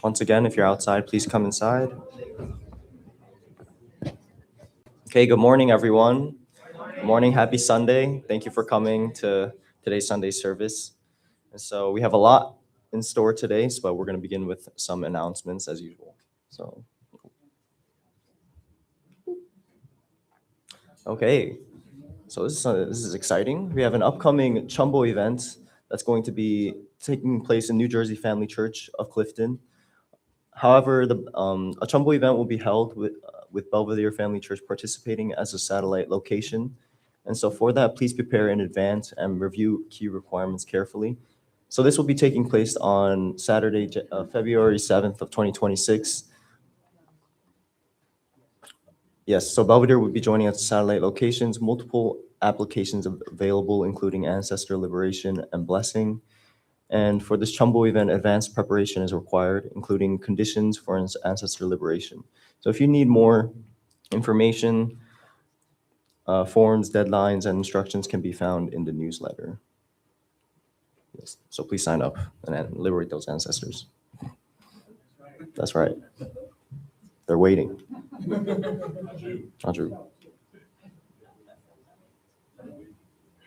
Once again, if you're outside, please come inside. Okay, good morning, everyone. Good morning, happy Sunday. Thank you for coming to today's Sunday service. And so we have a lot in store today, but we're going to begin with some announcements as usual. Okay, so this is exciting. We have an upcoming Chumbo event that's going to be taking place in New Jersey Family Church of Clifton. However, a Chumbo event will be held with Belvedere Family Church participating as a satellite location. And so for that, please prepare in advance and review key requirements carefully. So this will be taking place on Saturday, February 7th of 2026. Yes, so Belvedere will be joining us satellite locations, multiple applications available, including ancestor liberation and blessing. And for this Chumbo event, advanced preparation is required, including conditions for ancestor liberation. So if you need more information, forms, deadlines, and instructions can be found in the newsletter. Yes, so please sign up and liberate those ancestors. That's right. They're waiting. Andrew.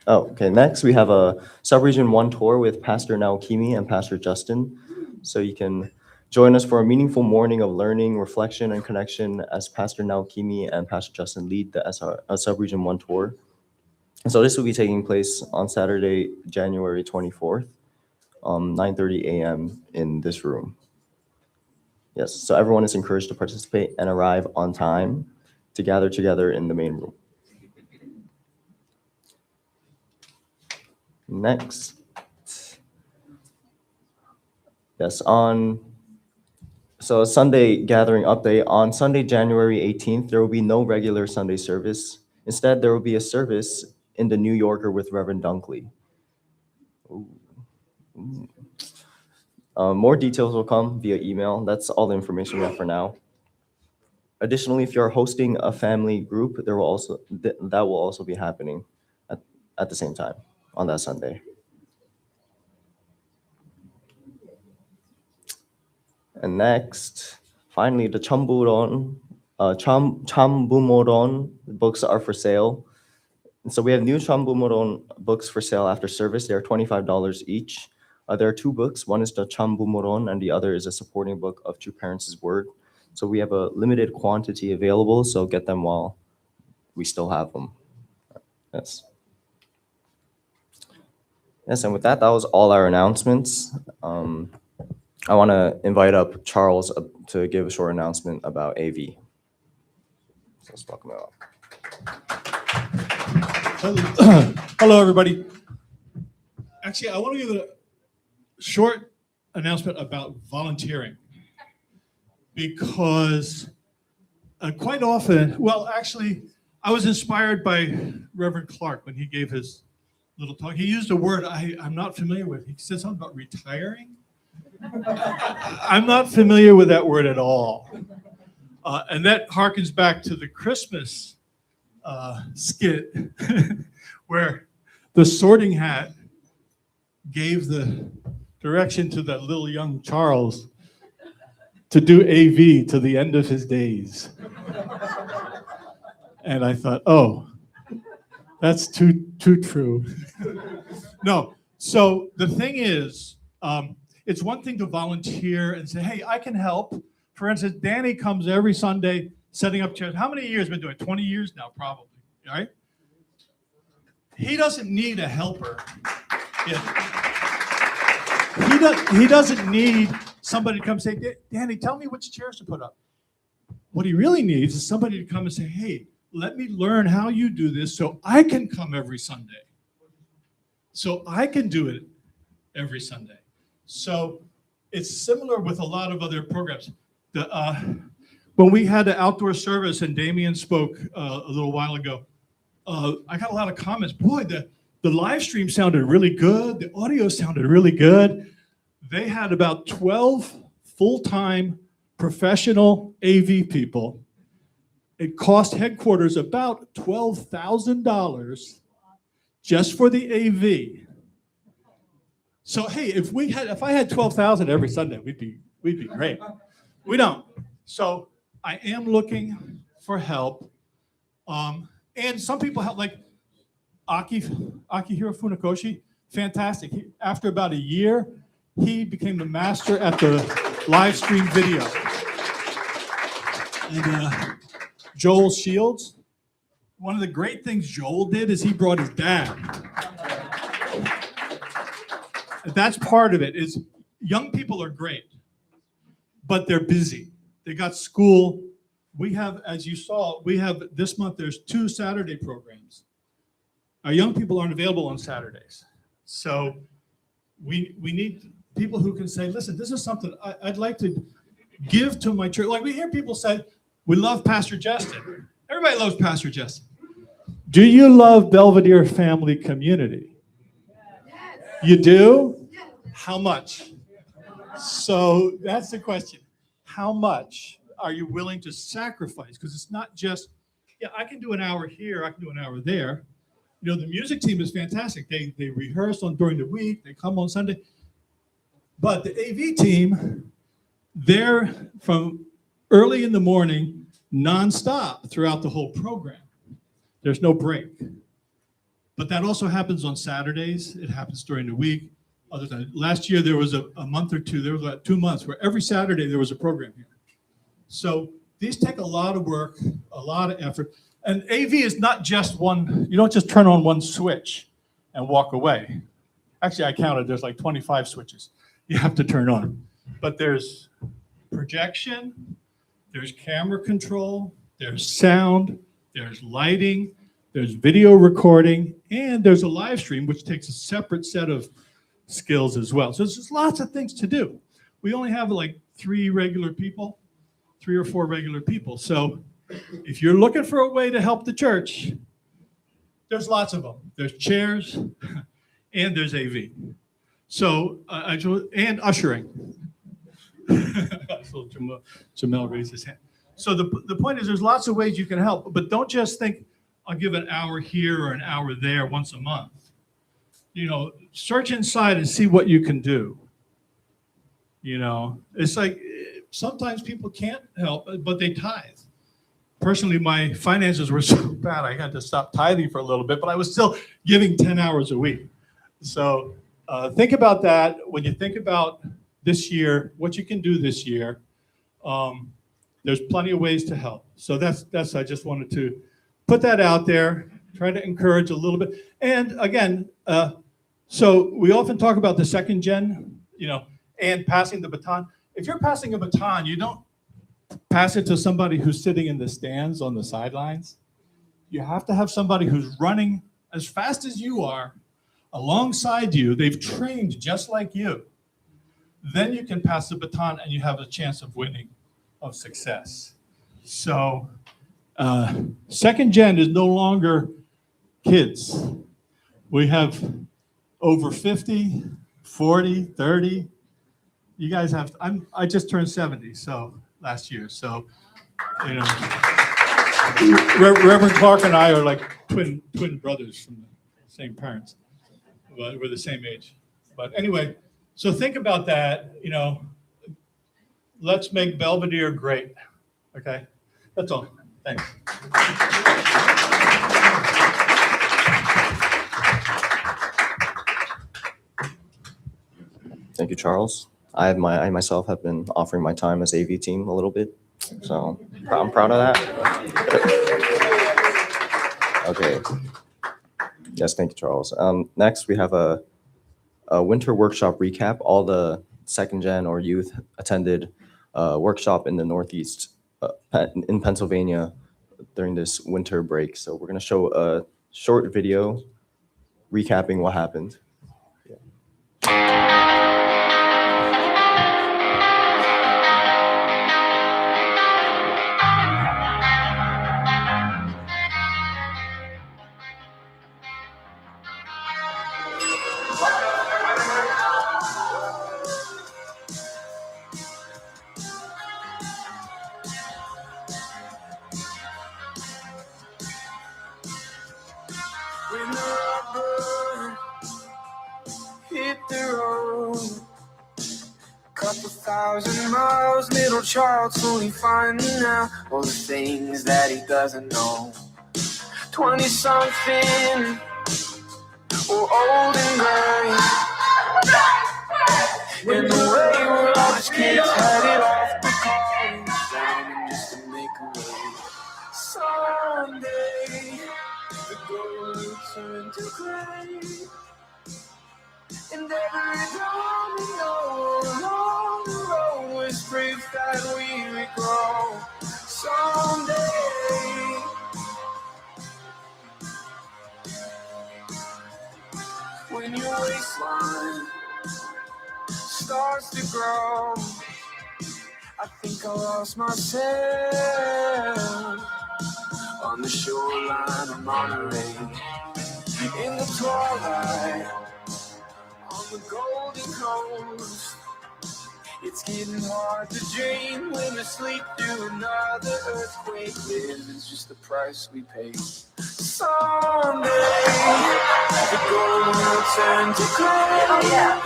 Oh, okay. Next, we have a Subregion 1 tour with Pastor Naokimi and Pastor Justin. So you can join us for a meaningful morning of learning, reflection, and connection as Pastor Naokimi and Pastor Justin lead the Subregion 1 tour. And so this will be taking place on Saturday, January 24th, 9:30 a.m. in this room. Yes, so everyone is encouraged to participate and arrive on time to gather together in the main room. Next. Yes, so Sunday gathering update. On Sunday, January 18th, there will be no regular Sunday service. Instead, there will be a service in the New Yorker with Reverend Dunkley. More details will come via email. That's all the information we have for now. Additionally, if you're hosting a family group, that will also be happening at the same time on that Sunday. And next, finally, the Chambumoron books are for sale. And so we have new Chambumoron books for sale after service. They are $25 each. There are two books. One is the Chambumoron, and the other is a supporting book of True Parents' Word. So we have a limited quantity available, so get them while we still have them. Yes. Yes, and with that was all our announcements. I want to invite up Charles to give a short announcement about AV. So let's welcome him up. Hello, everybody. Actually, I want to give a short announcement about volunteering because quite often, well, actually, I was inspired by Reverend Clark when he gave his little talk. He used a word I'm not familiar with. He said something about retiring. I'm not familiar with that word at all. And that harkens back to the Christmas skit where the Sorting Hat gave the direction to that little young Charles to do AV to the end of his days. And I thought, oh, that's too true. No, so the thing is, it's one thing to volunteer and say, hey, I can help. For instance, Danny comes every Sunday setting up chairs. How many years been doing it? 20 years now, probably, right? He doesn't need a helper. He doesn't need somebody to come say, Danny, tell me which chairs to put up. What he really needs is somebody to come and say, hey, let me learn how you do this so I can come every Sunday. So I can do it every Sunday. So it's similar with a lot of other programs. When we had the outdoor service and Damien spoke a little while ago, I got a lot of comments. Boy, the live stream sounded really good. The audio sounded really good. They had about 12 full-time professional AV people. It cost headquarters about $12,000 just for the AV. So hey, if I had 12,000 every Sunday, we'd be great. We don't. So I am looking for help. And some people have, like Akihiro Funakoshi, fantastic. After about a year, he became the master at the live stream video. And Joel Shields, one of the great things Joel did is he brought his dad. That's part of it, is young people are great, but they're busy. They got school. We have, as you saw, this month, there's 2 Saturday programs. Our young people aren't available on Saturdays. So we need people who can say, listen, this is something I'd like to give to my church. Like we hear people say, we love Pastor Justin. Everybody loves Pastor Justin. Do you love Belvedere Family Community? You do? How much? So that's the question. How much are you willing to sacrifice? Because it's not just, yeah, I can do an hour here, I can do an hour there. You know, the music team is fantastic. They rehearse during the week, they come on Sunday. But the AV team, they're from early in the morning, nonstop throughout the whole program. There's no break. But that also happens on Saturdays. It happens during the week. Other than last year, there was a month or two, there was about 2 months where every Saturday there was a program here. So these take a lot of work, a lot of effort. And AV is not just one, you don't just turn on one switch and walk away. Actually, I counted, there's like 25 switches you have to turn on. But there's projection, there's camera control, there's sound, there's lighting, there's video recording, and there's a live stream, which takes a separate set of skills as well. So there's just lots of things to do. We only have like 3 or 4 regular people. So if you're looking for a way to help the church, there's lots of them. There's chairs and there's AV. So, and ushering. So Jamel raised his hand. So the point is there's lots of ways you can help, but don't just think, I'll give an hour here or an hour there once a month. You know, search inside and see what you can do. You know, it's like sometimes people can't help, but they tithe. Personally, my finances were so bad, I had to stop tithing for a little bit, but I was still giving 10 hours a week. So think about that when you think about this year, what you can do this year. There's plenty of ways to help. So that's I just wanted to put that out there, try to encourage a little bit. And again, so we often talk about the second gen, you know, and passing the baton. If you're passing a baton, you don't pass it to somebody who's sitting in the stands on the sidelines. You have to have somebody who's running as fast as you are alongside you. They've trained just like you. Then you can pass the baton and you have a chance of winning, of success. So second gen is no longer kids. We have over 50, 40, 30. You guys have, I just turned 70, so last year. So, you know, Reverend Clark and I are like twin brothers from the same parents. But we're the same age. But anyway, so think about that, you know, let's make Belvedere great. Okay, that's all. Thanks. Thank you, Charles. I myself have been offering my time as AV team a little bit, so I'm proud of that. Okay. Yes, thank you, Charles. Next, we have a winter workshop recap. All the second gen or youth attended a workshop in the Northeast in Pennsylvania during this winter break. So we're going to show a short video recapping what happened. When the bird hit the road. Couple thousand miles, little child slowly finding out all the things that he doesn't know. 20-something, or old and gray. In the way we're all just kids headed off to college, drowning just to make a way. Someday, the gold will turn to gray. And every domino along the road was proof that we would grow. Someday, when your waistline starts to grow, I think I lost myself on the shoreline of Monterey. In the twilight, on the golden coast, it's getting hard to dream when we sleep through another earthquake. Living's just the price we pay. Someday, the gold will turn to gray. Oh, yeah.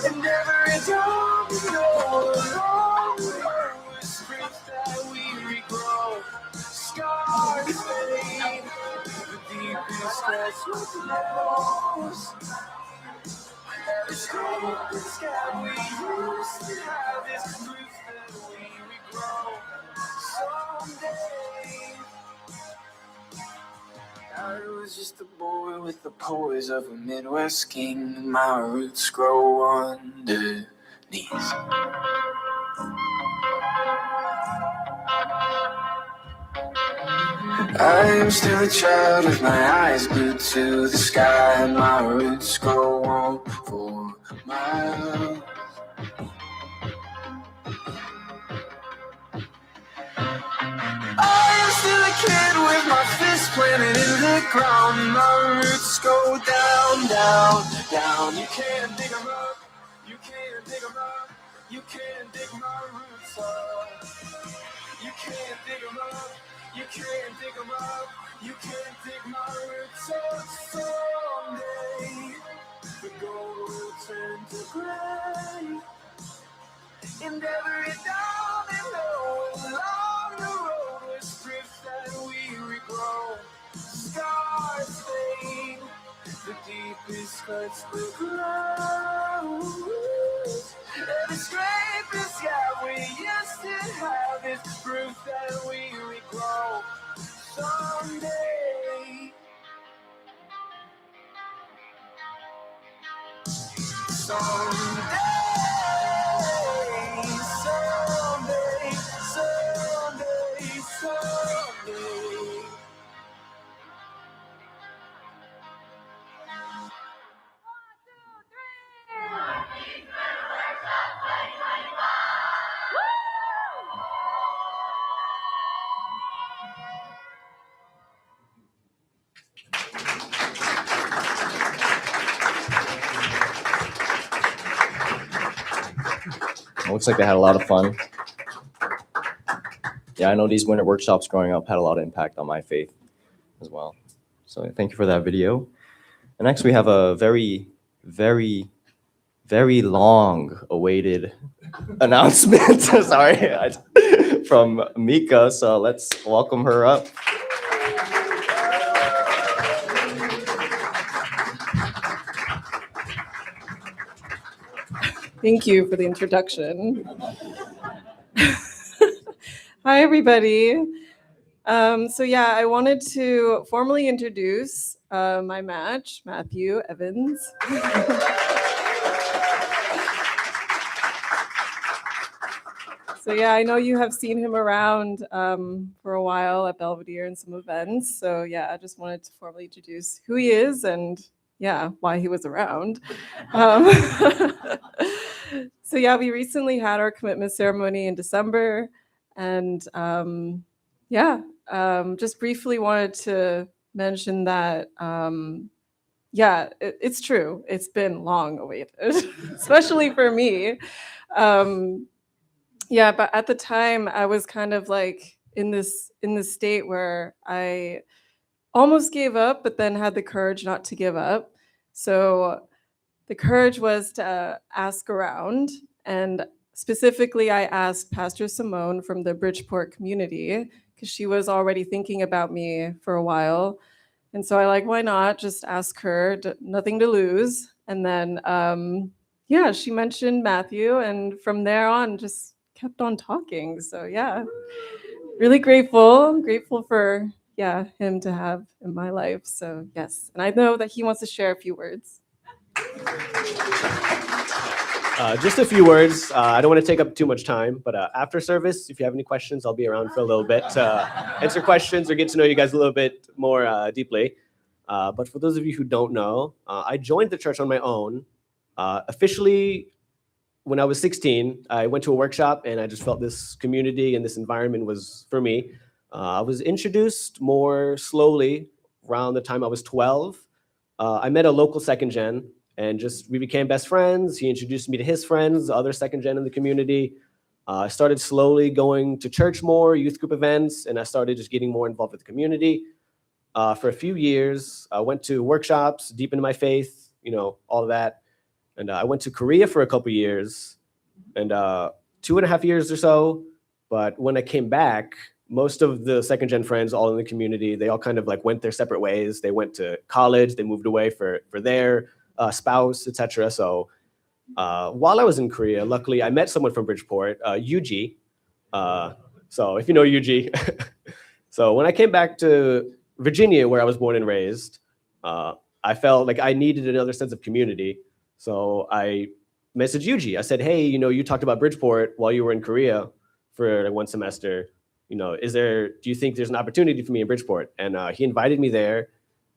And every domino along the road is proof that we regrow. Scars fade, the deepest cuts with nose. Every stroke the sky we used to have is proof that we regrow. Someday, I was just a boy with the poise of a Midwest king. My roots grow underneath. I'm still a child with my eyes glued to the sky. My roots grow on for miles. I'm still a kid with my fist planted in the ground. My roots go down, down, down. You can't dig them up, you can't dig them up, you can't dig my roots up. You can't dig them up, you can't dig them up, you can't dig my roots up. Someday, the gold will turn to gray. And every domino along the road was proof that we regrow. Scars fade, the deepest cuts will grow. Every scrape is yeah, we used to have is proof that we regrow. Someday, someday. Someday, someday, someday. It looks like they had a lot of fun. Yeah, I know these winter workshops growing up had a lot of impact on my faith as well. So thank you for that video. And next we have a very, very, very long awaited announcement. Sorry, from Mika. So let's welcome her up. Thank you for the introduction. Hi, everybody. So yeah, I wanted to formally introduce my match, Matthew Evans. So yeah, I know you have seen him around for a while at Belvedere and some events. So yeah, I just wanted to formally introduce who he is and yeah, why he was around. So yeah, we recently had our commitment ceremony in December, and just briefly wanted to mention that it's true. It's been long awaited, especially for me. But at the time, I was kind of like in this state where I almost gave up, but then had the courage not to give up. So the courage was to ask around. And specifically, I asked Pastor Simone from the Bridgeport community because she was already thinking about me for a while. And so I like, why not just ask her? Nothing to lose. And then, yeah, she mentioned Matthew, and from there on, just kept on talking. So yeah, really grateful. I'm grateful for him to have in my life. So yes, and I know that he wants to share a few words. Just a few words. I don't want to take up too much time, but after service, if you have any questions, I'll be around for a little bit to answer questions or get to know you guys a little bit more deeply. But for those of you who don't know, I joined the church on my own. Officially, when I was 16, I went to a workshop and I just felt this community and this environment was for me. I was introduced more slowly around the time I was 12. I met a local second gen and we became best friends. He introduced me to his friends, the other second gen in the community. I started slowly going to church more, youth group events, and I started just getting more involved with the community. For a few years, I went to workshops, deepened my faith, all of that. And I went to Korea for a couple years and 2.5 years or so. But when I came back, most of the second gen friends all in the community, they all kind of like went their separate ways. They went to college, they moved away for their spouse, etc. So while I was in Korea, luckily I met someone from Bridgeport, Yuji. So if you know Yuji. So when I came back to Virginia, where I was born and raised, I felt like I needed another sense of community. So I messaged Yuji. I said, hey, you talked about Bridgeport while you were in Korea for one semester. Do you think there's an opportunity for me in Bridgeport? And he invited me there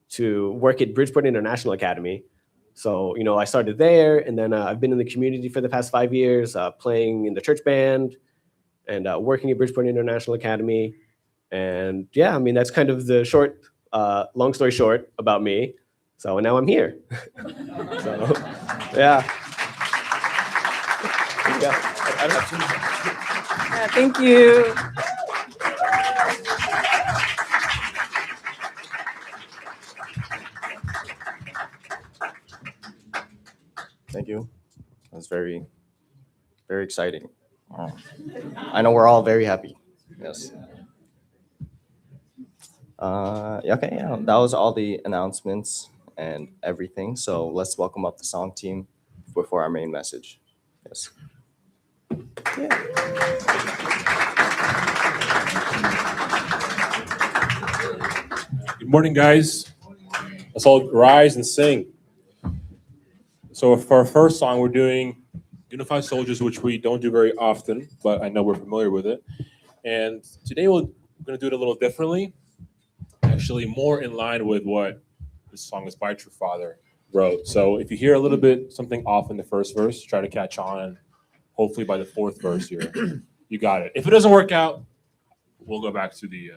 to work at Bridgeport International Academy. So, I started there, and then I've been in the community for the past 5 years, playing in the church band and working at Bridgeport International Academy. And yeah, that's kind of the long story short about me. So now I'm here. So, yeah. I don't have too much. Yeah, thank you. Thank you. That was very, very exciting. I know we're all very happy. Yes. Okay, yeah, that was all the announcements and everything. So let's welcome up the song team before our main message. Yes. Good morning, guys. Let's all rise and sing. So for our first song, we're doing Unified Soldiers, which we don't do very often, but I know we're familiar with it. And today we're going to do it a little differently, actually more in line with what this song is by True Father wrote. So if you hear a little bit something off in the first verse, try to catch on, and hopefully by the fourth verse here, you got it. If it doesn't work out, we'll go back to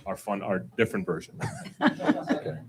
our different version. Okay.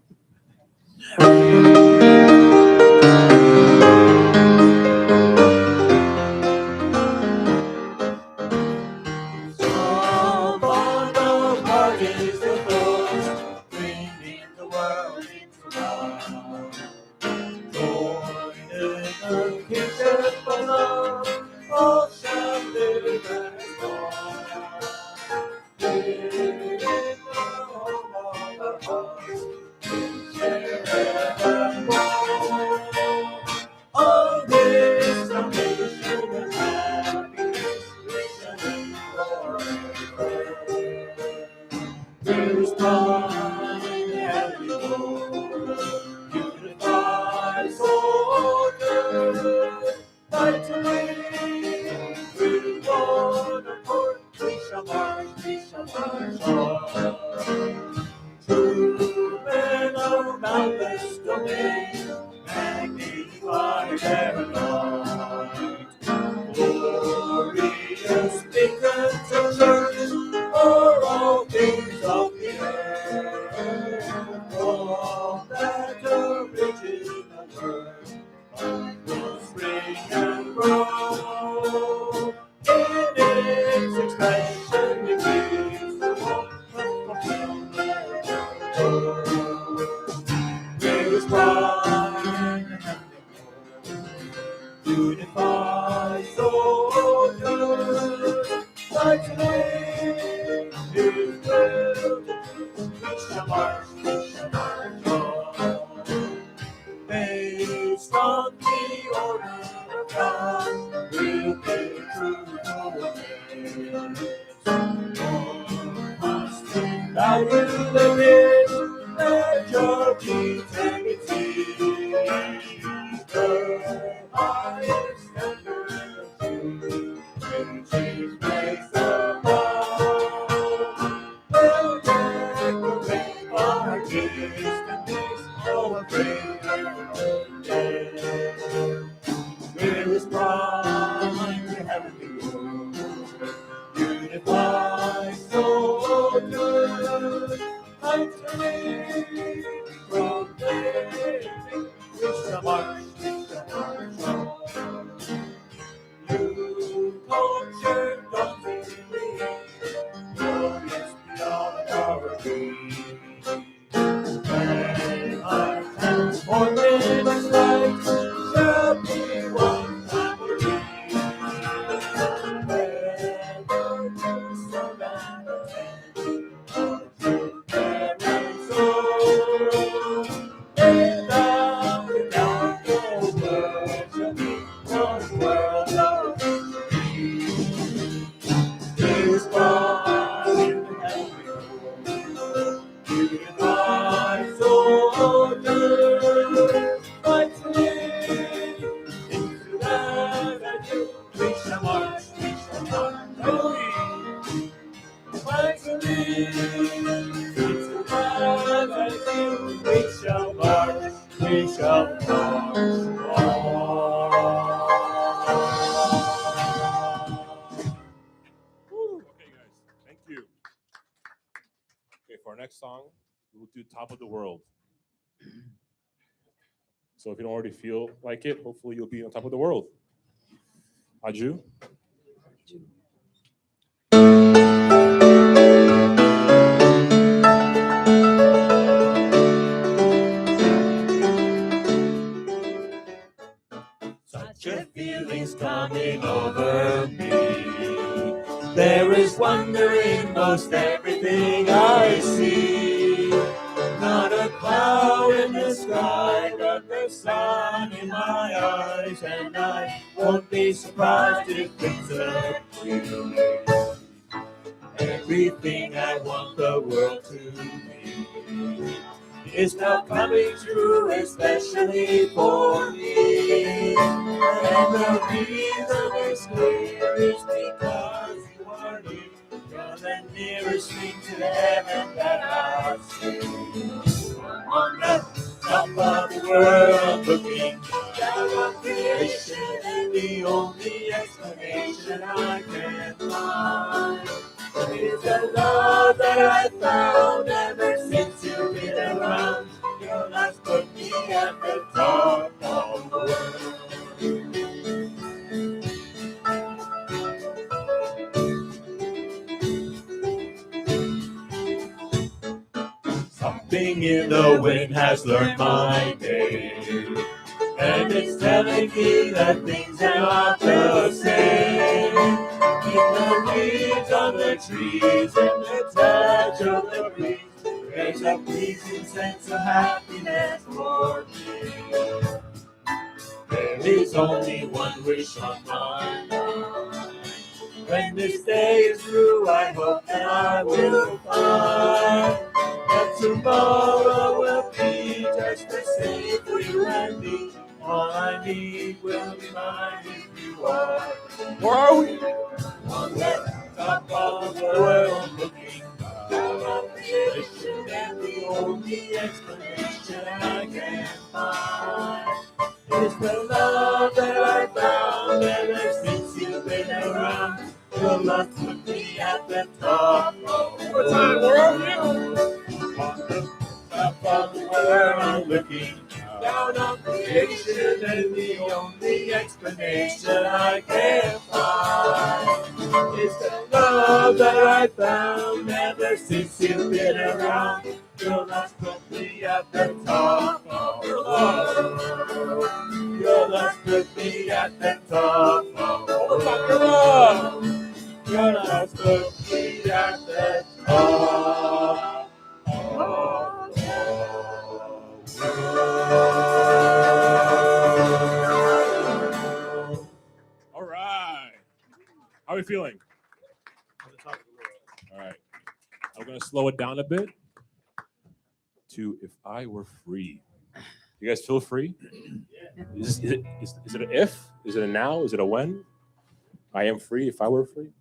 afraid. There is pride in heavenly world, unified soldiers, fighting, proclaiming, we shall march on. You culture, don't believe, glorious beyond our dreams. When our transformed light shall be one family, where darkness shall vanish, our children and sorrow, and down the dark world shall be one world of peace. There is God in the heavenly, unified soldiers, fighting into that avenue. We shall march, fighting into that avenue. We shall march, Okay, guys. Thank you. Okay, for our next song, we'll do Top of the World. So if you don't already feel like it, hopefully you'll be on top of the world. Aju? Such a feeling's coming over me. There is wonder in most everything I see. Not a cloud in the sky, but the sun in my eyes, and I won't be surprised if it's a breeze. Everything I want the world to be is now coming true, especially for me. And the reason is clear is because you are near. You're the nearest thing to heaven that I've seen. On the top of the world, looking down on creation, and the only explanation I can find is the love that I found ever since you've been around. Your love's put me at the top of the world. Something in the wind has learned my name, and it's telling me that things are not the same. In the leaves on the trees and the touch of the breeze, there's a pleasing sense of happiness for me. There is only one wish on my mind. When this day is through, I hope that I will find that tomorrow will be just the same for you and me. All I need will be mine if you are. Where are we? On the top of the world, looking down on creation, and the only explanation I can find is the love that I found ever since you've been around. Your love put me at the top of the world. On the top of the world, looking down on creation, and the only explanation I can find is the love that I found ever since you've been around. Your love's put me at the top of the world. Your love's put me at the top of the world. Your love's put me at the top of the world. All right. How are we feeling? All right. I'm going to slow it down a bit to If I Were Free. You guys feel free? Is it an if? Is it a now? Is it a when? I am free if I were free?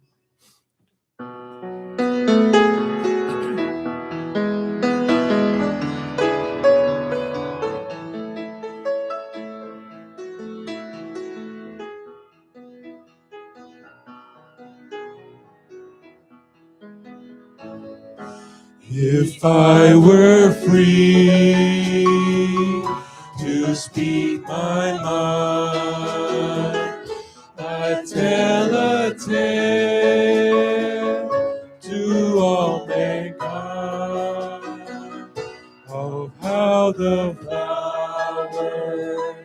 If I were free to speak my mind, I'd tell a tale to all mankind of how the flowers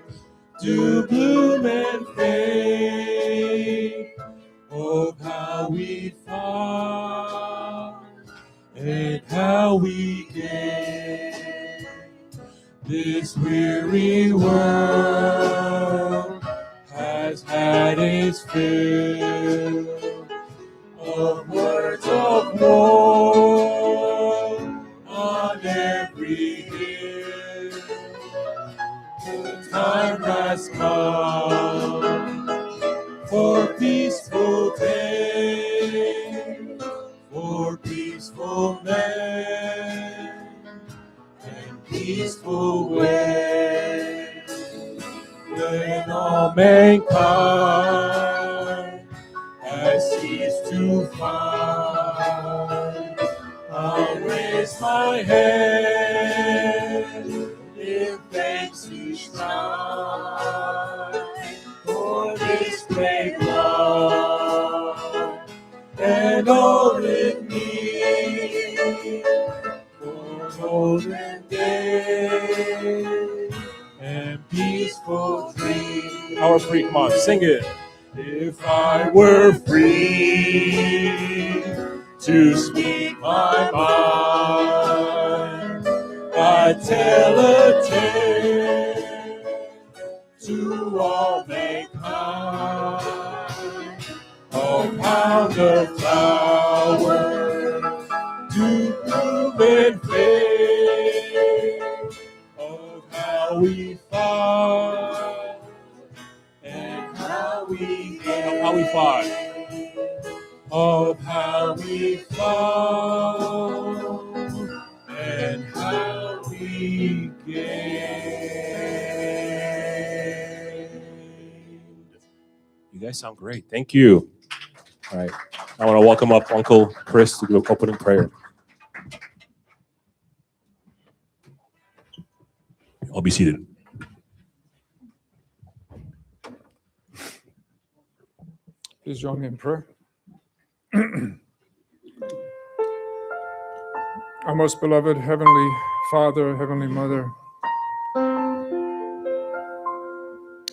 do bloom and fade, of how we fought and how we gain. This weary world has had its fill of words of war on every hill. The time has come for peaceful day, for peaceful men and peaceful way. When all mankind has ceased to fight, I'll raise my hand in thanks each time for this great love and all in me, for golden day and peaceful dreams. Our free, come on, sing it. If I were free to speak my mind, I'd tell a tale to all mankind of how the flowers do bloom and fade, of how we fought and how we gained, of how we fought, of how we fought and how we gained. You guys sound great. Thank you. All right. I want to welcome up Uncle Chris to do an opening prayer. I'll be seated. Please join me in prayer. Our most beloved Heavenly Father, Heavenly Mother,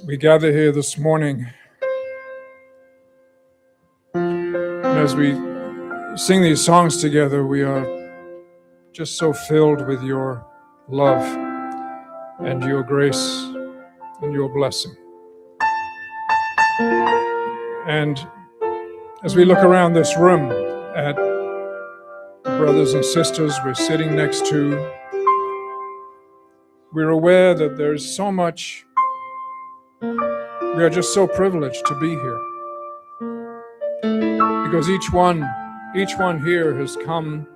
we gather here this morning, and as we sing these songs together, we are just so filled with your love and your grace and your blessing. And as we look around this room at the brothers and sisters we're sitting next to, we're aware that there's so much. We are just so privileged to be here, because each one here has come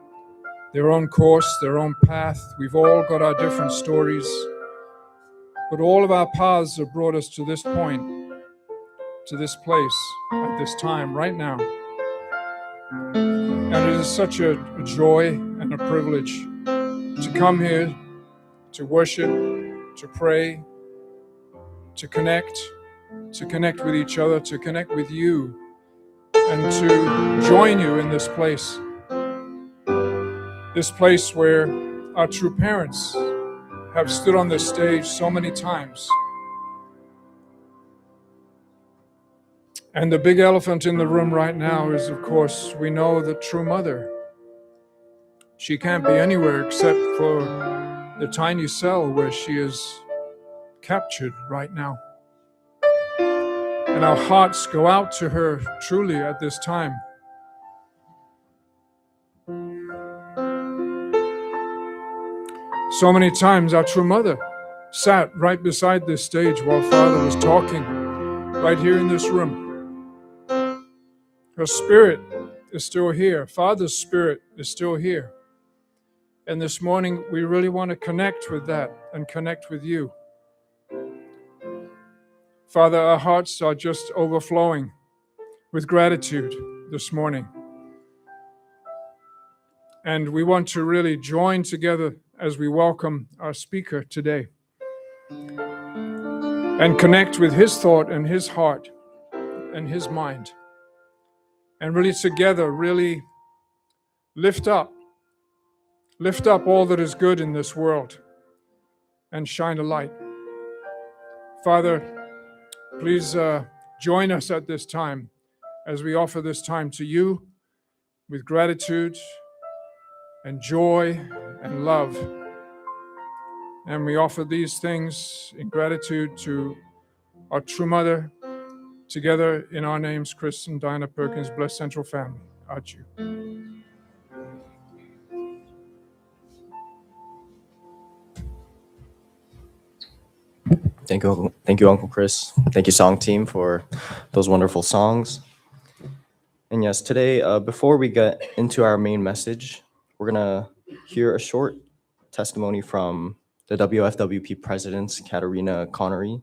their own course, their own path. We've all got our different stories, but all of our paths have brought us to this point, to this place, at this time, right now. And it is such a joy and a privilege to come here, to worship, to pray, to connect with each other, to connect with you, and to join you in this place where our true parents have stood on this stage so many times. And the big elephant in the room right now is, of course, we know the true mother. She can't be anywhere except for the tiny cell where she is captured right now. And our hearts go out to her truly at this time. So many times our true mother sat right beside this stage while Father was talking, right here in this room. Her spirit is still here. Father's spirit is still here. And this morning, we really want to connect with that and connect with you. Father, our hearts are just overflowing with gratitude this morning. And we want to really join together as we welcome our speaker today and connect with his thought and his heart and his mind. And really together, really lift up all that is good in this world and shine a light. Father, please join us at this time as we offer this time to you with gratitude and joy and love. And we offer these things in gratitude to our true mother, together in our names, Chris and Diana Perkins, Blessed Central Family. Adieu. Thank you, Uncle Chris. Thank you, song team, for those wonderful songs. And yes, today, before we get into our main message, we're gonna hear a short testimony from the WFWP president, Katarina Connery,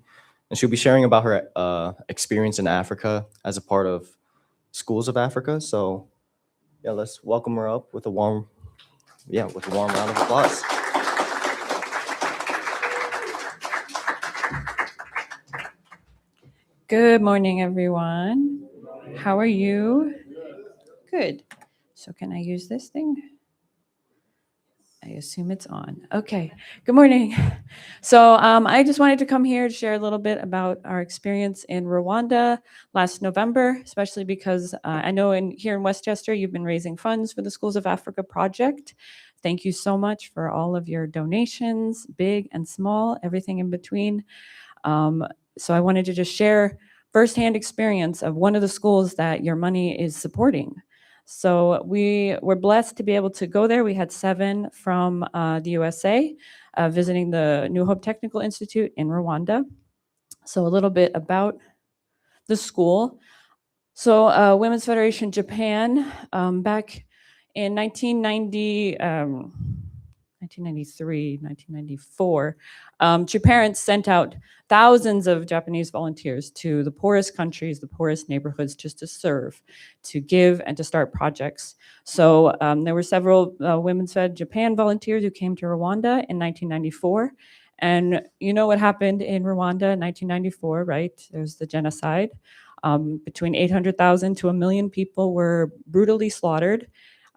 and she'll be sharing about her experience in Africa as a part of Schools of Africa. So, yeah, let's welcome her up with a warm round of applause. Good morning, everyone. How are you? Good. So can I use this thing? I assume it's on. Okay. Good morning. So I just wanted to come here to share a little bit about our experience in Rwanda last November, especially because I know here in Westchester, you've been raising funds for the Schools of Africa project. Thank you so much for all of your donations, big and small, everything in between. So I wanted to just share firsthand experience of one of the schools that your money is supporting. So we were blessed to be able to go there. We had 7 from the USA visiting the New Hope Technical Institute in Rwanda. So a little bit about the school. So Women's Federation Japan, back in 1993, 1994, Japan sent out thousands of Japanese volunteers to the poorest countries, the poorest neighborhoods, just to serve, to give, and to start projects. So there were several Women's Fed Japan volunteers who came to Rwanda in 1994. And you know what happened in Rwanda in 1994, right? There's the genocide. Between 800,000 to 1 million people were brutally slaughtered.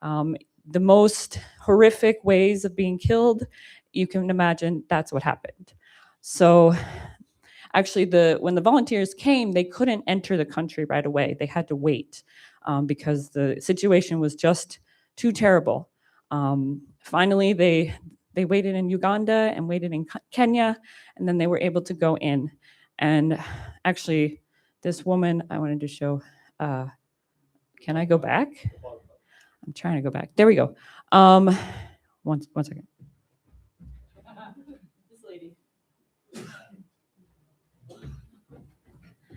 The most horrific ways of being killed, you can imagine that's what happened. So actually, when the volunteers came, they couldn't enter the country right away. They had to wait because the situation was just too terrible. Finally, they waited in Uganda and waited in Kenya, and then they were able to go in. And actually, this woman, I wanted to show, can I go back? I'm trying to go back. There we go. One second. This lady.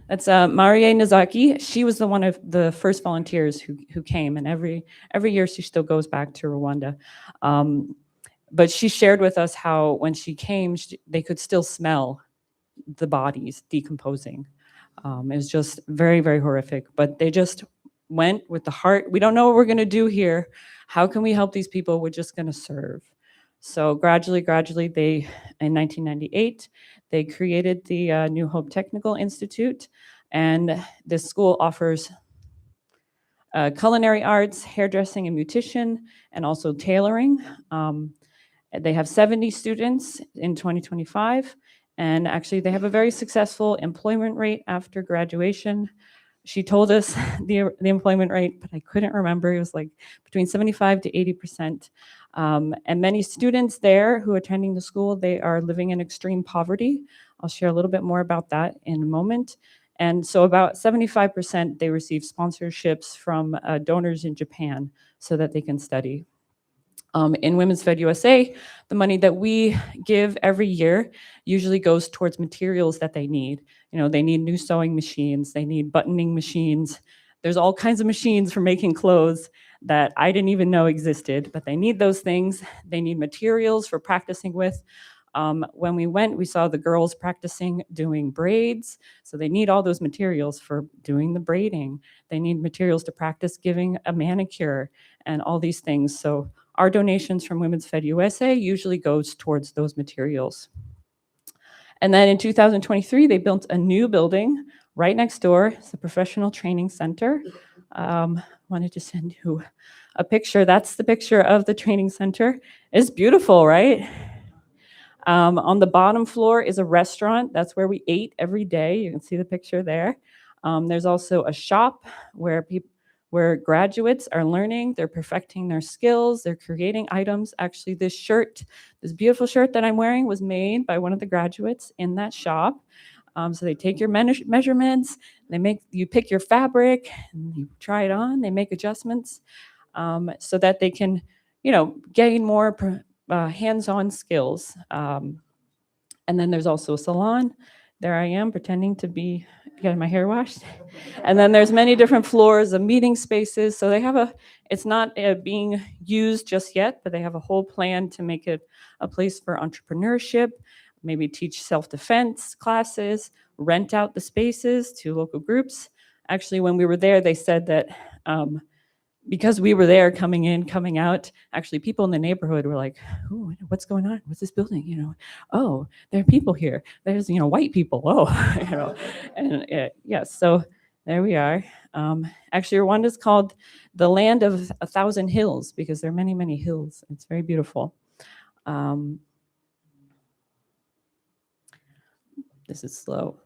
That's Marie Nozaki. She was one of the first volunteers who came, and every year she still goes back to Rwanda. But she shared with us how when she came, they could still smell the bodies decomposing. It was just very, very horrific. But they just went with the heart. We don't know what we're going to do here. How can we help these people? We're just going to serve. So gradually, they, in 1998, they created the New Hope Technical Institute, and this school offers culinary arts, hairdressing and beautician, and also tailoring. They have 70 students in 2025, and actually they have a very successful employment rate after graduation. She told us the employment rate, but I couldn't remember. It was like between 75 to 80%. And many students there who are attending the school, they are living in extreme poverty. I'll share a little bit more about that in a moment. And so about 75%, they receive sponsorships from donors in Japan so that they can study. In Women's Fed USA, the money that we give every year usually goes towards materials that they need. You know, they need new sewing machines, they need buttoning machines. There's all kinds of machines for making clothes that I didn't even know existed, but they need those things. They need materials for practicing with. When we went, we saw the girls practicing doing braids. So they need all those materials for doing the braiding. They need materials to practice giving a manicure and all these things. So our donations from Women's Fed USA usually goes towards those materials. And then in 2023, they built a new building right next door. It's the Professional Training Center. Wanted to send you a picture. That's the picture of the training center. It's beautiful, right? On the bottom floor is a restaurant. That's where we ate every day. You can see the picture there. There's also a shop where graduates are learning, they're perfecting their skills, they're creating items. Actually, this beautiful shirt that I'm wearing was made by one of the graduates in that shop. So they take your measurements, you pick your fabric, and you try it on, they make adjustments so that they can, gain more hands-on skills. And then there's also a salon. There I am pretending to be getting my hair washed. And then there's many different floors of meeting spaces. So they have it's not being used just yet, but they have a whole plan to make it a place for entrepreneurship, maybe teach self-defense classes, rent out the spaces to local groups. Actually, when we were there, they said that because we were there coming in, coming out, actually people in the neighborhood were like, "Ooh, what's going on? What's this building? Oh, there are people here. There's, white people. Oh, and yes, so there we are. Actually, Rwanda's called the land of 1,000 hills because there are many, many hills. It's very beautiful. This is slow.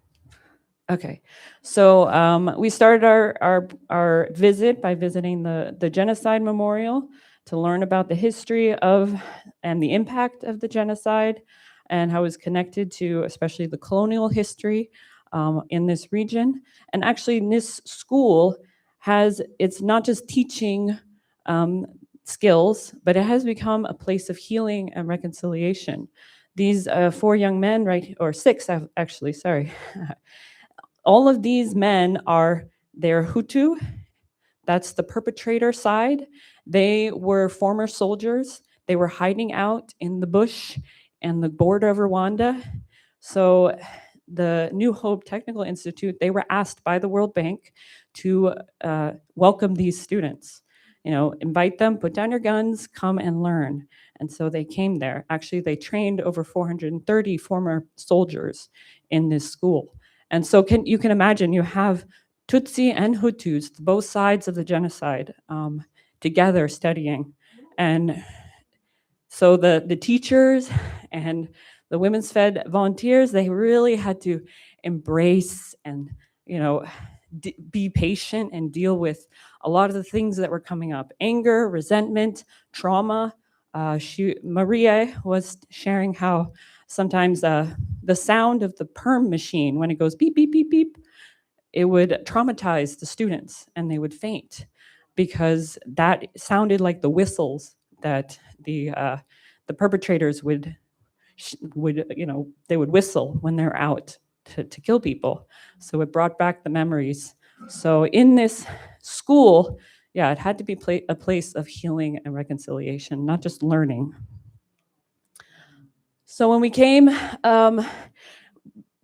Okay, so we started our visit by visiting the Genocide Memorial to learn about the history of and the impact of the genocide and how it's connected to especially the colonial history in this region. And actually, this school it's not just teaching skills, but it has become a place of healing and reconciliation. These 4 young men, right, or 6 actually, sorry. All of these men they're Hutu. That's the perpetrator side. They were former soldiers. They were hiding out in the bush and the border of Rwanda. So the New Hope Technical Institute, they were asked by the World Bank to welcome these students. Invite them, put down your guns, come and learn. And so they came there. Actually, they trained over 430 former soldiers in this school. And so you can imagine you have Tutsi and Hutus, both sides of the genocide, together studying. And so the teachers and the Women's Fed volunteers, they really had to embrace and, be patient and deal with a lot of the things that were coming up: anger, resentment, trauma. Maria was sharing how sometimes the sound of the perm machine, when it goes beep, beep, beep, beep, it would traumatize the students and they would faint because that sounded like the whistles that the perpetrators would they would whistle when they're out to kill people. So it brought back the memories. So in this school, it had to be a place of healing and reconciliation, not just learning. So when we came,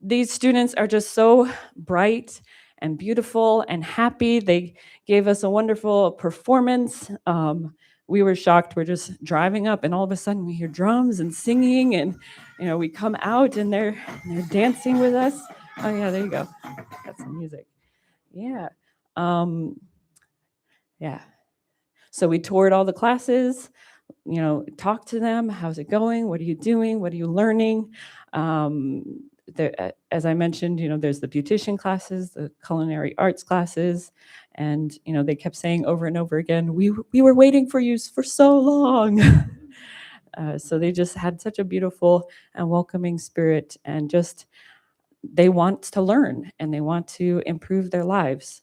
these students are just so bright and beautiful and happy. They gave us a wonderful performance. We were shocked. We're just driving up, and all of a sudden we hear drums and singing, and we come out and they're dancing with us. Oh yeah, there you go. That's some music. Yeah. Yeah. So we toured all the classes, talked to them. How's it going? What are you doing? What are you learning? As I mentioned, there's the beautician classes, the culinary arts classes, and they kept saying over and over again, we were waiting for you for so long. So they just had such a beautiful and welcoming spirit, and just they want to learn and they want to improve their lives.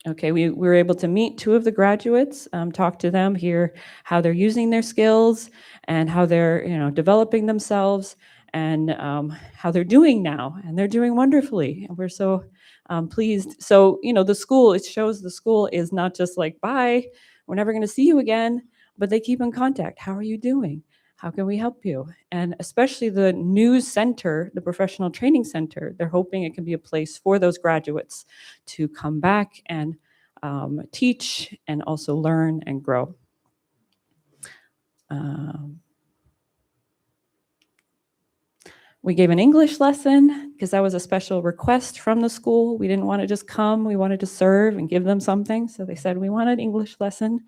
Okay, we were able to meet 2 of the graduates, talk to them, hear how they're using their skills and how they're, developing themselves, and how they're doing now. And they're doing wonderfully. And we're so pleased. So, it shows the school is not just like, bye, we're never going to see you again, but they keep in contact. How are you doing? How can we help you? And especially the new center, the Professional Training Center, they're hoping it can be a place for those graduates to come back and teach and also learn and grow. We gave an English lesson because that was a special request from the school. We didn't want to just come, we wanted to serve and give them something. So they said we want an English lesson,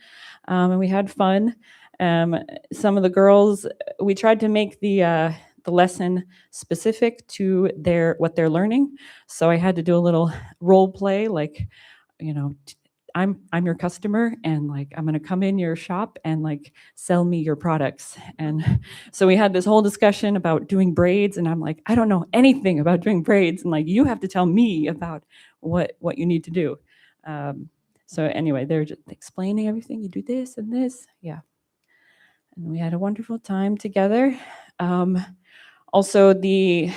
and we had fun. Some of the girls, we tried to make the lesson specific to what they're learning. So I had to do a little role play, like, you know, I'm your customer, and like I'm gonna come in your shop and like sell me your products. And so we had this whole discussion about doing braids, and I'm like, I don't know anything about doing braids, and like you have to tell me about what you need to do. So anyway, they're just explaining everything. You do this and this, yeah. And we had a wonderful time together. Also, the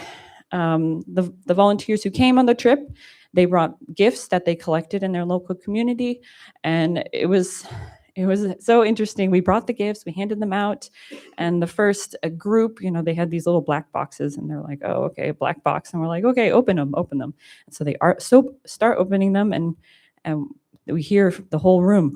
volunteers who came on the trip, they brought gifts that they collected in their local community, and it was so interesting. We brought the gifts, we handed them out, and the first group, you know, they had these little black boxes, and they're like, "Oh, okay, a black box," and we're like, "Okay, open them." And so they start opening them, and we hear the whole room,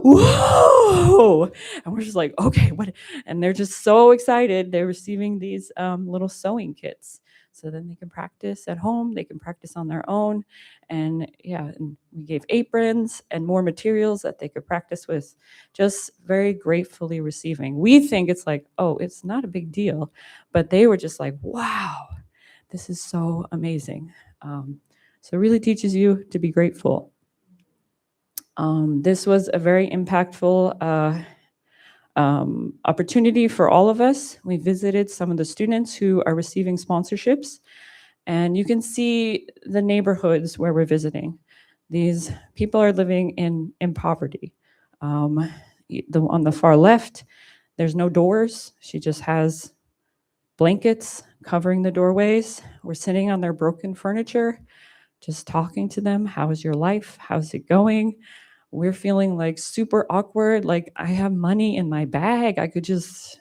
whoa! And we're just like, okay, what? And they're just so excited. They're receiving these little sewing kits. So then they can practice at home, they can practice on their own. And yeah, and we gave aprons and more materials that they could practice with, just very gratefully receiving. We think it's like, oh, it's not a big deal. But they were just like, wow, this is so amazing. So it really teaches you to be grateful. This was a very impactful opportunity for all of us. We visited some of the students who are receiving sponsorships, and you can see the neighborhoods where we're visiting. These people are living in poverty. On the far left, there's no doors. She just has blankets covering the doorways. We're sitting on their broken furniture, just talking to them. How's your life? How's it going? We're feeling like super awkward, like I have money in my bag. I could just,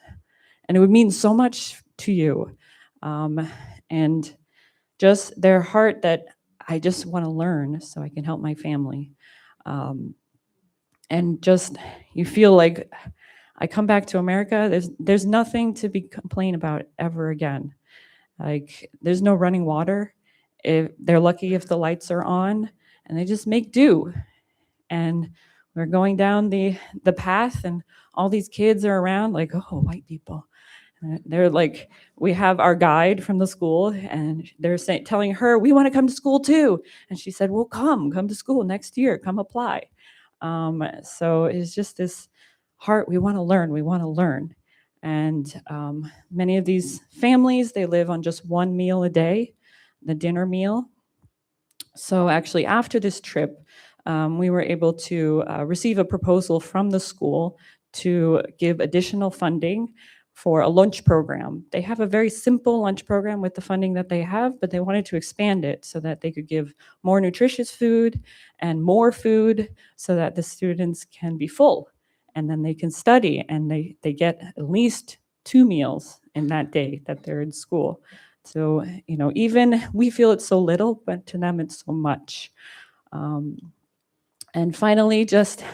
and it would mean so much to you. And just their heart that I just want to learn so I can help my family. And just, you feel like I come back to America, there's nothing to be complained about ever again. Like there's no running water. If they're lucky if the lights are on, and they just make do. And we're going down the path, and all these kids are around like, oh, white people. And they're like, we have our guide from the school, and they're telling her, we want to come to school too. And she said, well, come to school next year, come apply. So it's just this heart, we want to learn. And many of these families, they live on just one meal a day, the dinner meal. So actually after this trip, we were able to receive a proposal from the school to give additional funding for a lunch program. They have a very simple lunch program with the funding that they have, but they wanted to expand it so that they could give more nutritious food and more food so that the students can be full, and then they can study, and they get at least 2 meals in that day that they're in school. So, you know, even we feel it's so little, but to them it's so much. And finally, just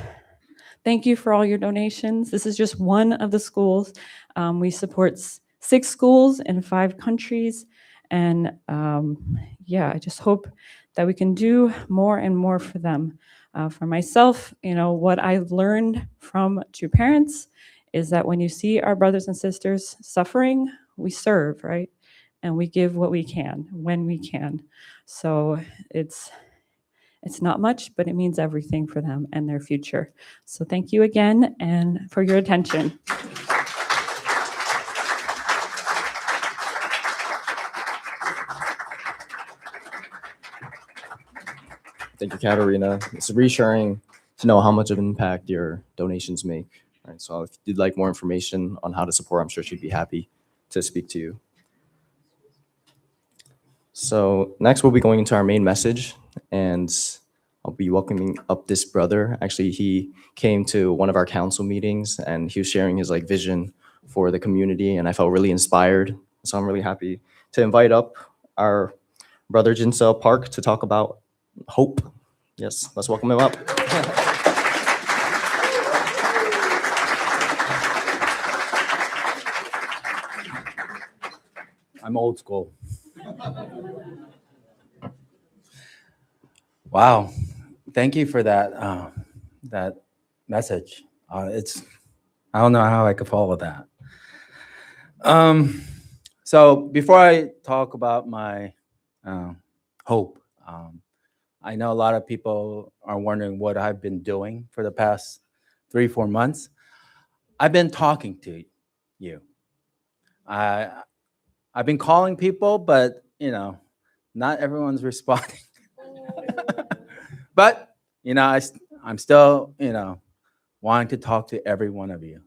thank you for all your donations. This is just one of the schools. We support 6 schools in 5 countries. And yeah, I just hope that we can do more and more for them. For myself, you know, what I've learned from 2 parents is that when you see our brothers and sisters suffering, we serve, right? And we give what we can, when we can. So it's not much, but it means everything for them and their future. So thank you again and for your attention. Thank you, Katarina. It's reassuring to know how much of an impact your donations make. Right, so if you'd like more information on how to support, I'm sure she'd be happy to speak to you. So next we'll be going into our main message, and I'll be welcoming up this brother. Actually, he came to one of our council meetings, and he was sharing his vision for the community, and I felt really inspired. So I'm really happy to invite up our brother Jinseo Park to talk about hope. Yes, let's welcome him up. I'm old school. Wow, thank you for that message. I don't know how I could follow that. So before I talk about my hope, I know a lot of people are wondering what I've been doing for the past 3-4 months. I've been talking to you. I've been calling people, but not everyone's responding. But I'm still wanting to talk to every one of you.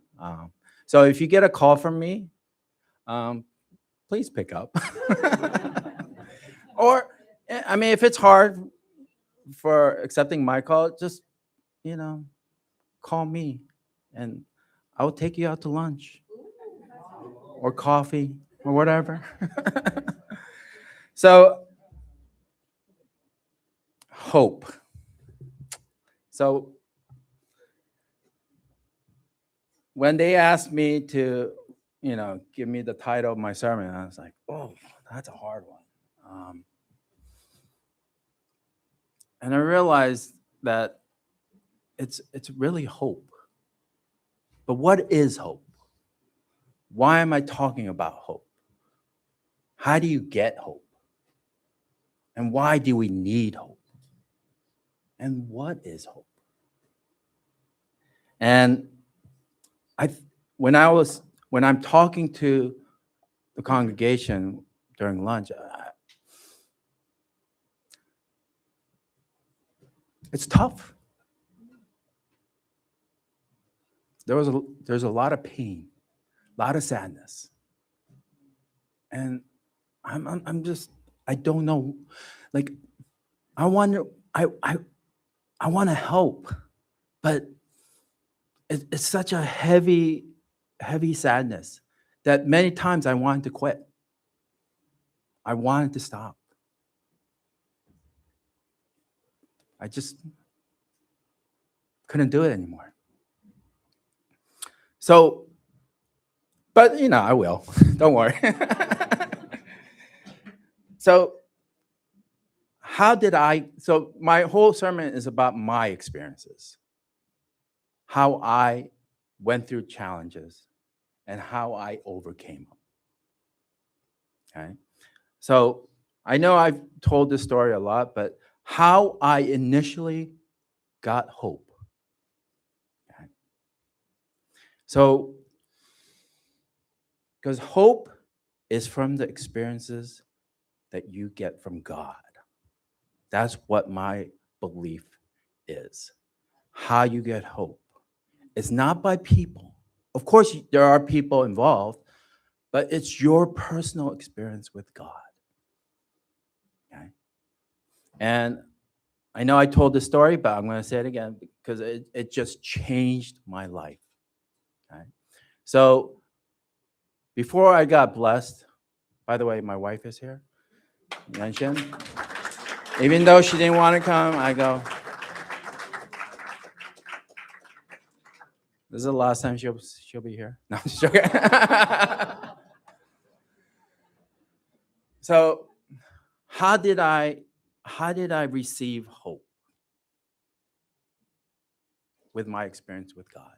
So if you get a call from me, please pick up. Or I mean, if it's hard for accepting my call, just call me, and I will take you out to lunch or coffee or whatever. So hope. So when they asked me to, give me the title of my sermon, I was like, oh, that's a hard one. And I realized that it's really hope. But what is hope? Why am I talking about hope? How do you get hope? And why do we need hope? And what is hope? And when I'm talking to the congregation during lunch, it's tough. There's a lot of pain, a lot of sadness, and I don't know. Like, I want to help, but it's such a heavy sadness that many times I wanted to quit. I wanted to stop. I just couldn't do it anymore. So, but I will. Don't worry. So my whole sermon is about my experiences, how I went through challenges and how I overcame them. Okay. So I know I've told this story a lot, but how I initially got hope. Okay. So, because hope is from the experiences that you get from God. That's what my belief is. How you get hope. It's not by people. Of course, there are people involved, but it's your personal experience with God. Okay? And I know I told this story, but I'm going to say it again because it just changed my life. Okay? So before I got blessed, by the way, my wife is here. Mentioned. Even though she didn't want to come, I go. This is the last time she'll be here. No, I'm just joking. So, how did I receive hope with my experience with God?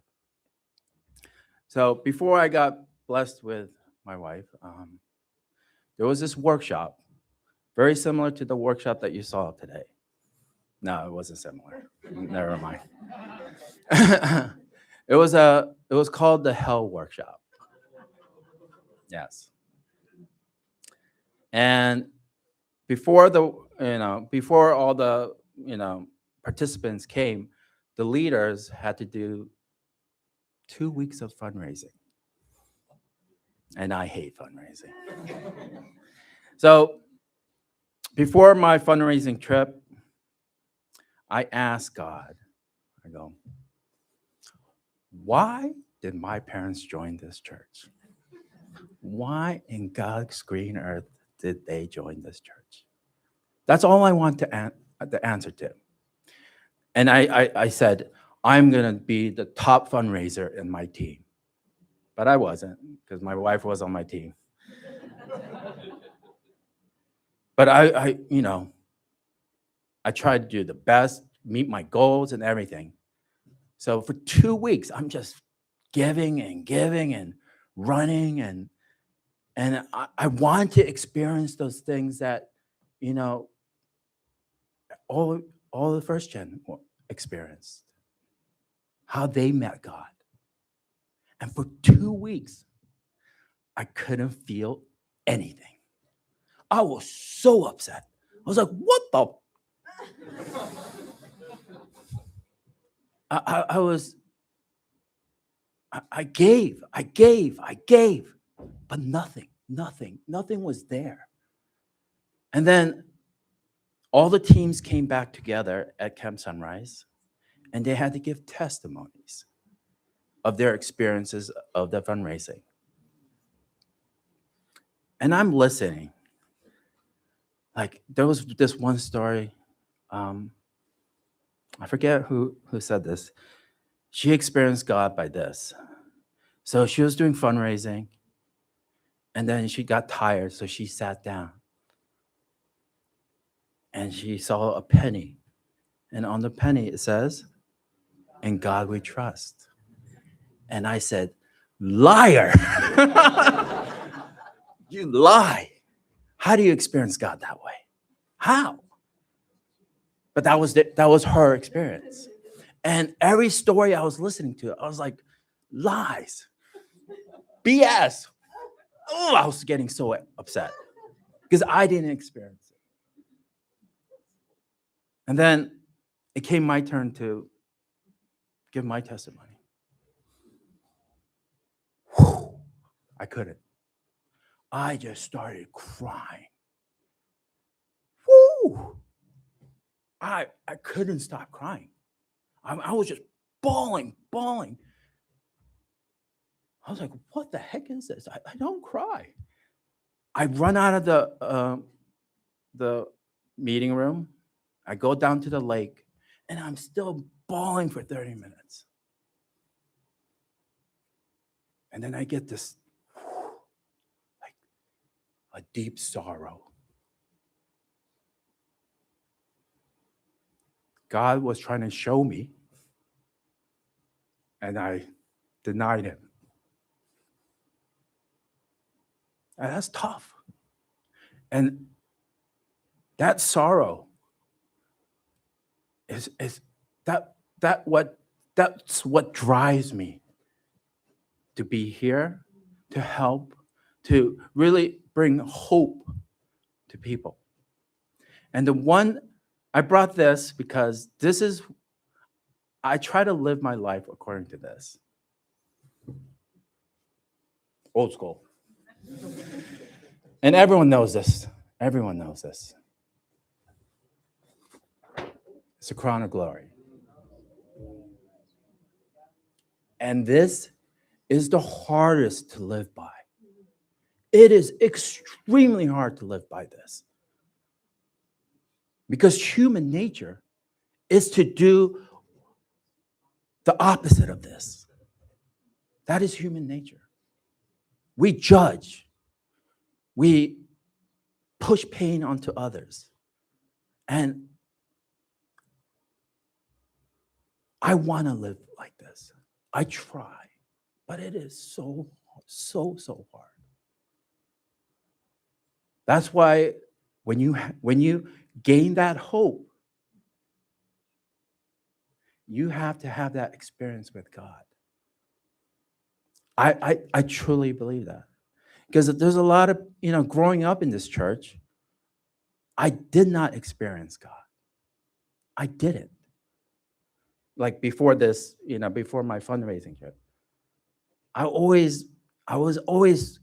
So before I got blessed with my wife, there was this workshop, very similar to the workshop that you saw today. No, it wasn't similar. Never mind. It was called the Hell Workshop. Yes. And before all the participants came, the leaders had to do 2 weeks of fundraising. And I hate fundraising. So before my fundraising trip, I asked God, I go, why did my parents join this church? Why in God's green earth did they join this church? That's all I want the answer to. And I said, I'm going to be the top fundraiser in my team. But I wasn't, because my wife was on my team. But I tried to do the best, meet my goals and everything. So for 2 weeks, I'm just giving and running, and I want to experience those things that, all the first gen experienced, how they met God. And for 2 weeks, I couldn't feel anything. I was so upset. I was like, what the? I gave, but nothing was there. And then all the teams came back together at Camp Sunrise, and they had to give testimonies of their experiences of the fundraising. And I'm listening. Like, there was this one story. I forget who said this. She experienced God by this. So she was doing fundraising, and then she got tired, so she sat down. And she saw a penny. And on the penny, it says, "In God we trust." And I said, "Liar." You lie. How do you experience God that way? How? But that was her experience. And every story I was listening to, I was like, lies, BS. Oh, I was getting so upset because I didn't experience it. And then it came my turn to give my testimony. Whew, I couldn't. I just started crying. Woo! I couldn't stop crying. I was just bawling. I was like, what the heck is this? I don't cry. I run out of the meeting room. I go down to the lake, and I'm still bawling for 30 minutes. And then I get this, like, a deep sorrow. God was trying to show me, and I denied him. And that's tough. And that sorrow that's what drives me to be here, to help, to really bring hope to people. And I brought this because I try to live my life according to this. Old school. And everyone knows this. It's a crown of glory. And this is the hardest to live by. It is extremely hard to live by this. Because human nature is to do the opposite of this. That is human nature. We judge. We push pain onto others. And I want to live like this. I try, but it is so hard. That's why when you gain that hope, you have to have that experience with God. I truly believe that. Because there's a lot of, growing up in this church, I did not experience God. I didn't. Like before this, before my fundraising trip, I was always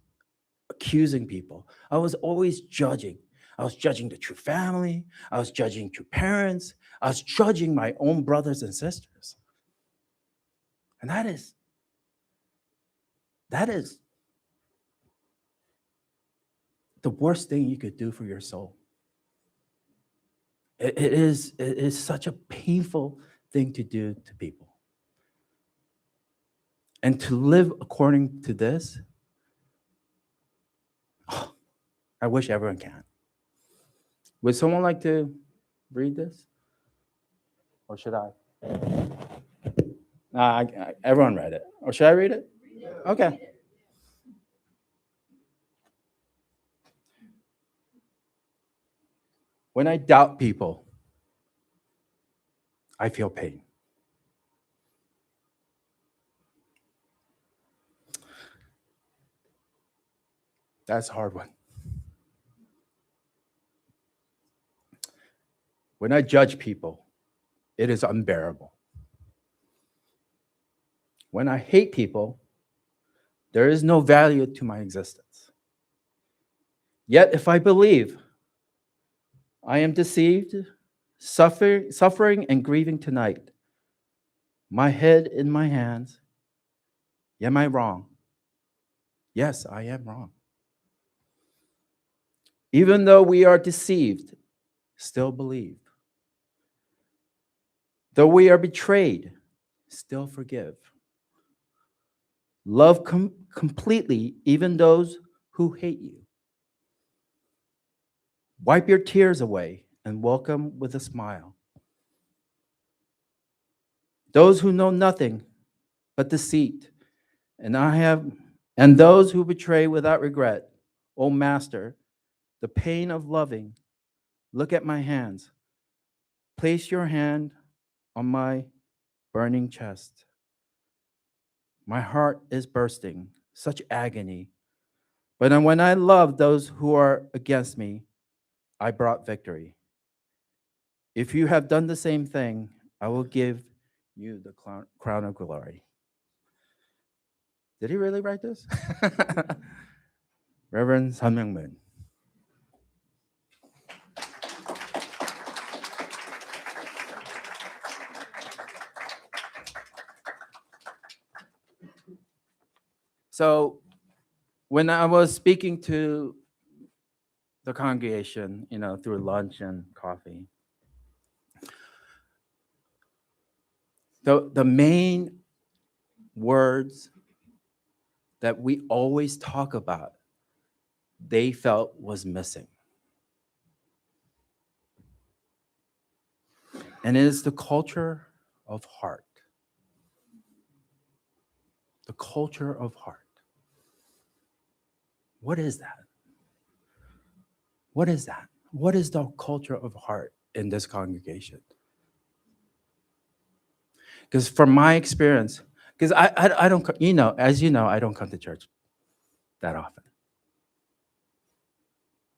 accusing people. I was always judging. I was judging the true family. I was judging true parents. I was judging my own brothers and sisters. And that is the worst thing you could do for your soul. It is such a painful thing to do to people. And to live according to this, I wish everyone can. Would someone like to read this? Or should I? Everyone read it. Or should I read it? Okay. When I doubt people, I feel pain. That's a hard one. When I judge people, it is unbearable. When I hate people, there is no value to my existence. Yet if I believe I am deceived, suffering and grieving tonight, my head in my hands, am I wrong? Yes, I am wrong. Even though we are deceived, still believe. Though we are betrayed, still forgive. Love completely even those who hate you. Wipe your tears away and welcome with a smile. Those who know nothing but deceit, and those who betray without regret, O Master, the pain of loving, look at my hands. Place your hand on my burning chest. My heart is bursting, such agony. But when I love those who are against me, I brought victory. If you have done the same thing, I will give you the crown of glory. Did he really write this? Reverend Sun Myung-moon. So when I was speaking to the congregation, through lunch and coffee, the main words that we always talk about, they felt was missing. And it is the culture of heart. The culture of heart. What is that? What is that? What is the culture of heart in this congregation? Because from my experience, because I don't, as you know, I don't come to church that often.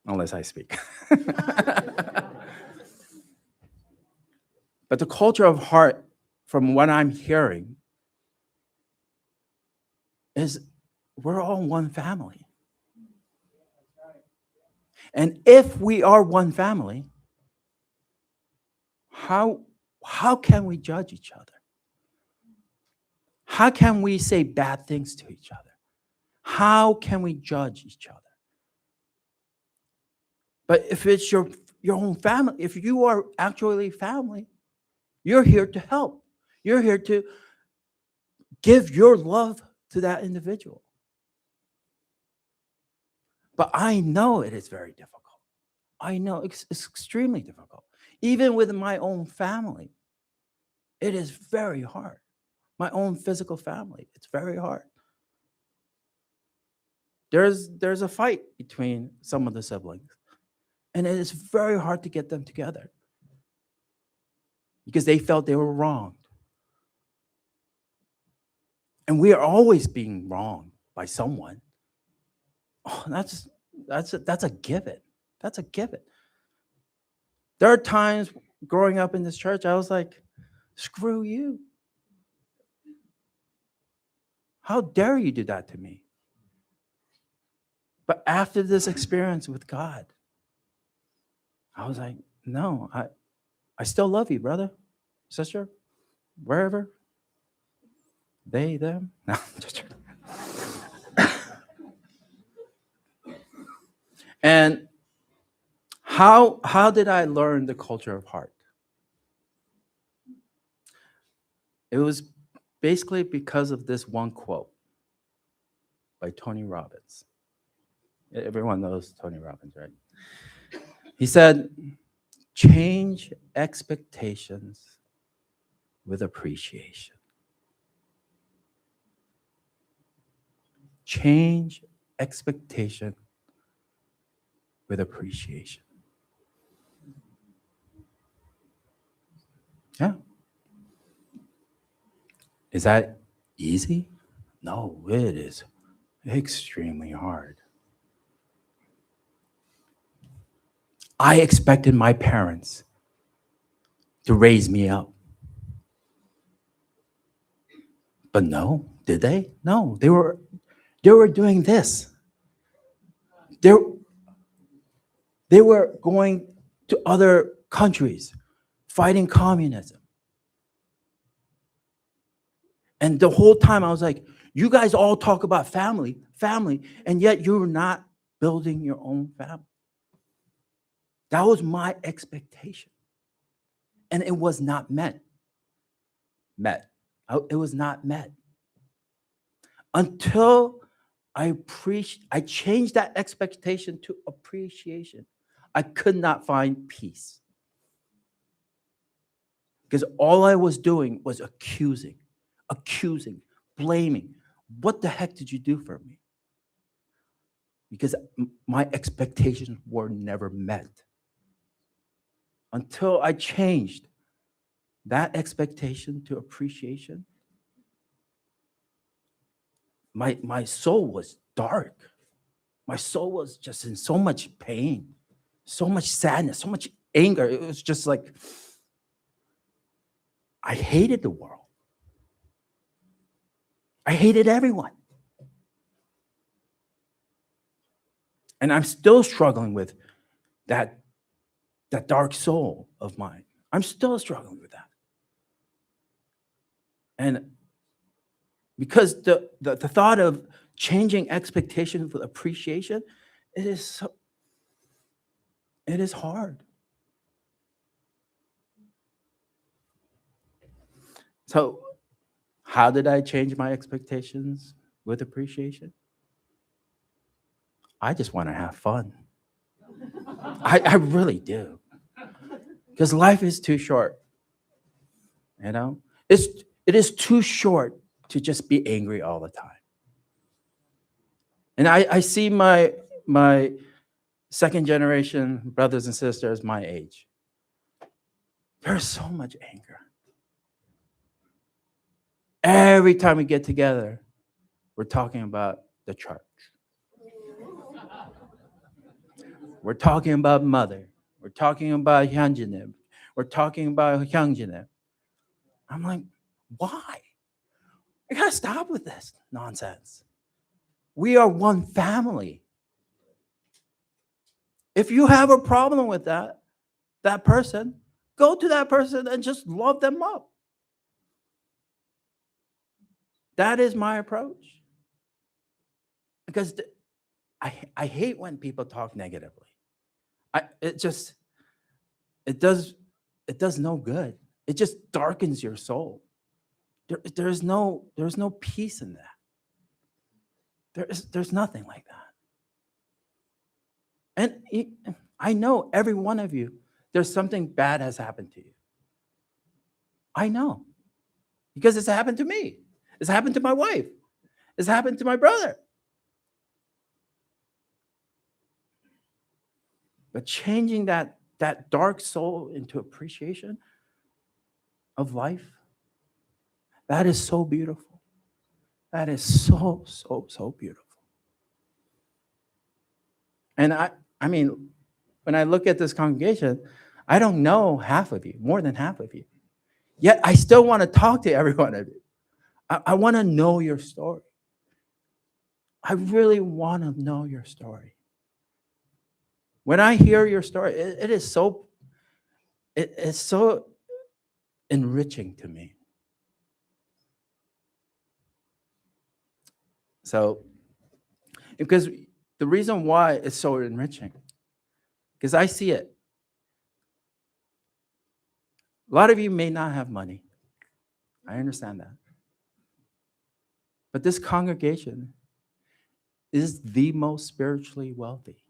Unless I speak. But the culture of heart, from what I'm hearing, is we're all one family. And if we are one family, how can we judge each other? How can we say bad things to each other? How can we judge each other? But if it's your own family, if you are actually family, you're here to help. You're here to give your love to that individual. But I know it is very difficult. I know it's extremely difficult. Even with my own family, it is very hard. My own physical family, it's very hard. There's a fight between some of the siblings, and it is very hard to get them together because they felt they were wronged. And we are always being wronged by someone. Oh, that's a given. That's a given. There are times growing up in this church, I was like, screw you. How dare you do that to me? But after this experience with God, I was like, no, I still love you, brother, sister, wherever. They, them. No, just kidding. And how did I learn the culture of heart? It was basically because of this one quote by Tony Robbins. Everyone knows Tony Robbins, right? He said, change expectations with appreciation. Change expectation with appreciation. Yeah. Is that easy? No, it is extremely hard. I expected my parents to raise me up. But no, did they? No, they were doing this. They were going to other countries, fighting communism. And the whole time I was like, you guys all talk about family, and yet you're not building your own family. That was my expectation. And it was not met. It was not met. Until I changed that expectation to appreciation, I could not find peace. Because all I was doing was accusing, blaming. What the heck did you do for me? Because my expectations were never met. Until I changed that expectation to appreciation, my soul was dark. My soul was just in so much pain, so much sadness, so much anger. It was just like, I hated the world. I hated everyone. And I'm still struggling with that dark soul of mine. I'm still struggling with that. And because the thought of changing expectations with appreciation, it is hard. So how did I change my expectations with appreciation? I just want to have fun. I really do. Because life is too short. You know? It is too short to just be angry all the time. And I see my second generation brothers and sisters my age. There's so much anger. Every time we get together, we're talking about the church. We're talking about mother. We're talking about Hyunjin. We're talking about Hyunjin. I'm like, why? We gotta stop with this nonsense. We are one family. If you have a problem with that person, go to that person and just love them up. That is my approach. Because I hate when people talk negatively. It does no good. It just darkens your soul. There's no peace in that. There's nothing like that. And I know every one of you, there's something bad has happened to you. I know. Because it's happened to me. It's happened to my wife. It's happened to my brother. But changing that dark soul into appreciation of life, that is so beautiful. That is so, so, so beautiful. And I mean, when I look at this congregation, I don't know half of you, more than half of you. Yet I still want to talk to every one of you. I want to know your story. I really want to know your story. When I hear your story, it's so enriching to me. So, because the reason why it's so enriching, because I see it. A lot of you may not have money. I understand that. But this congregation is the most spiritually wealthy.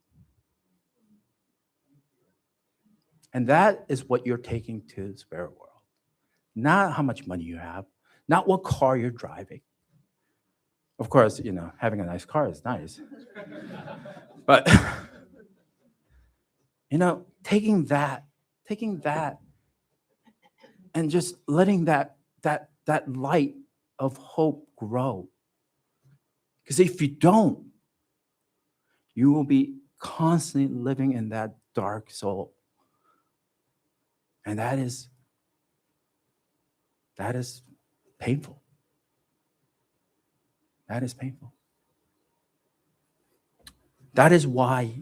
And that is what you're taking to the spirit world. Not how much money you have, not what car you're driving. Of course, having a nice car is nice. But, taking that and just letting that light of hope grow. Because if you don't, you will be constantly living in that dark soul. And that is painful. That is painful. That is why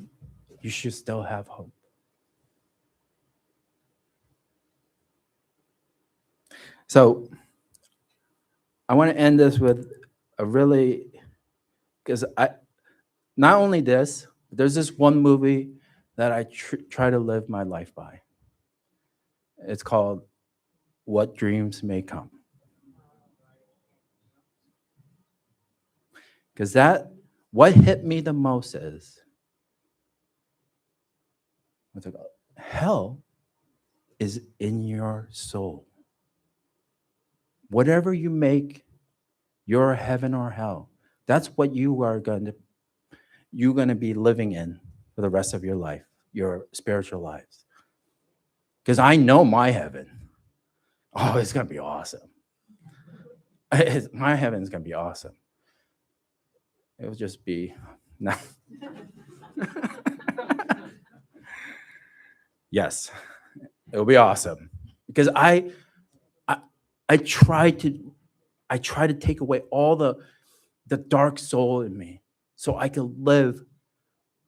you should still have hope. So I want to end this with because not only this, there's this one movie that I try to live my life by. It's called What Dreams May Come. Because what hit me the most is, hell is in your soul. Whatever you make your heaven or hell, that's what you're going to be living in for the rest of your life, your spiritual lives. Because I know my heaven. Oh, it's going to be awesome. My heaven is going to be awesome. It will just be no. Yes, it will be awesome because I try to take away all the dark soul in me so I can live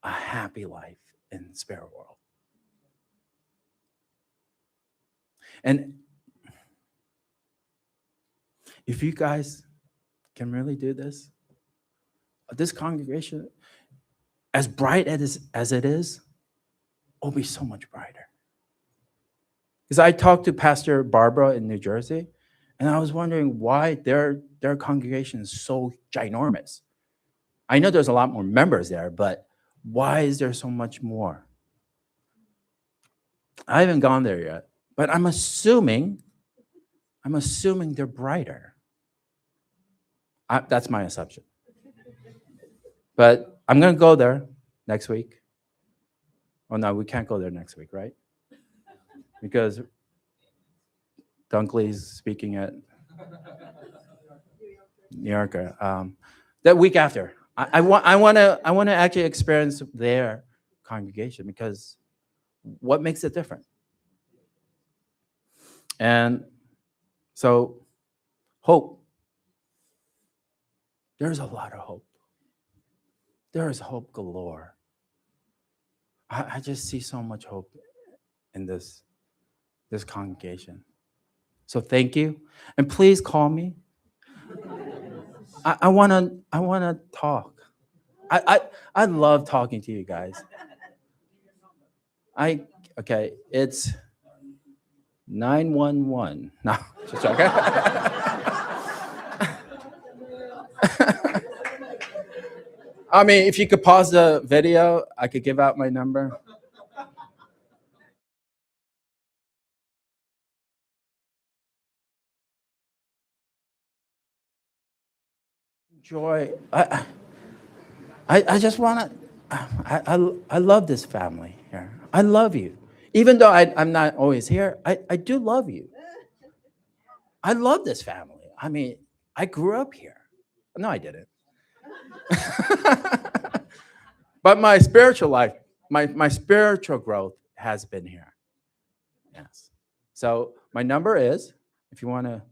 a happy life in the spirit world. And if you guys can really do this, this congregation, as bright as it is, will be so much brighter. Because I talked to Pastor Barbara in New Jersey, and I was wondering why their congregation is so ginormous. I know there's a lot more members there, but why is there so much more? I haven't gone there yet, but I'm assuming they're brighter. That's my assumption. But I'm going to go there next week. Oh, no, we can't go there next week, right? Because Dunkley's speaking at New Yorker. That week after, I want to actually experience their congregation because what makes it different? And so, hope. There's a lot of hope. There is hope galore. I just see so much hope in this congregation. So thank you, and please call me. I wanna talk. I love talking to you guys. Okay, it's 911. No, just joking. I mean, if you could pause the video, I could give out my number. Joy, I just want to, I love this family here. I love you. Even though I'm not always here, I do love you. I love this family. I mean, I grew up here. No, I didn't. But my spiritual life, my spiritual growth has been here. Yes. So my number is, if you want to.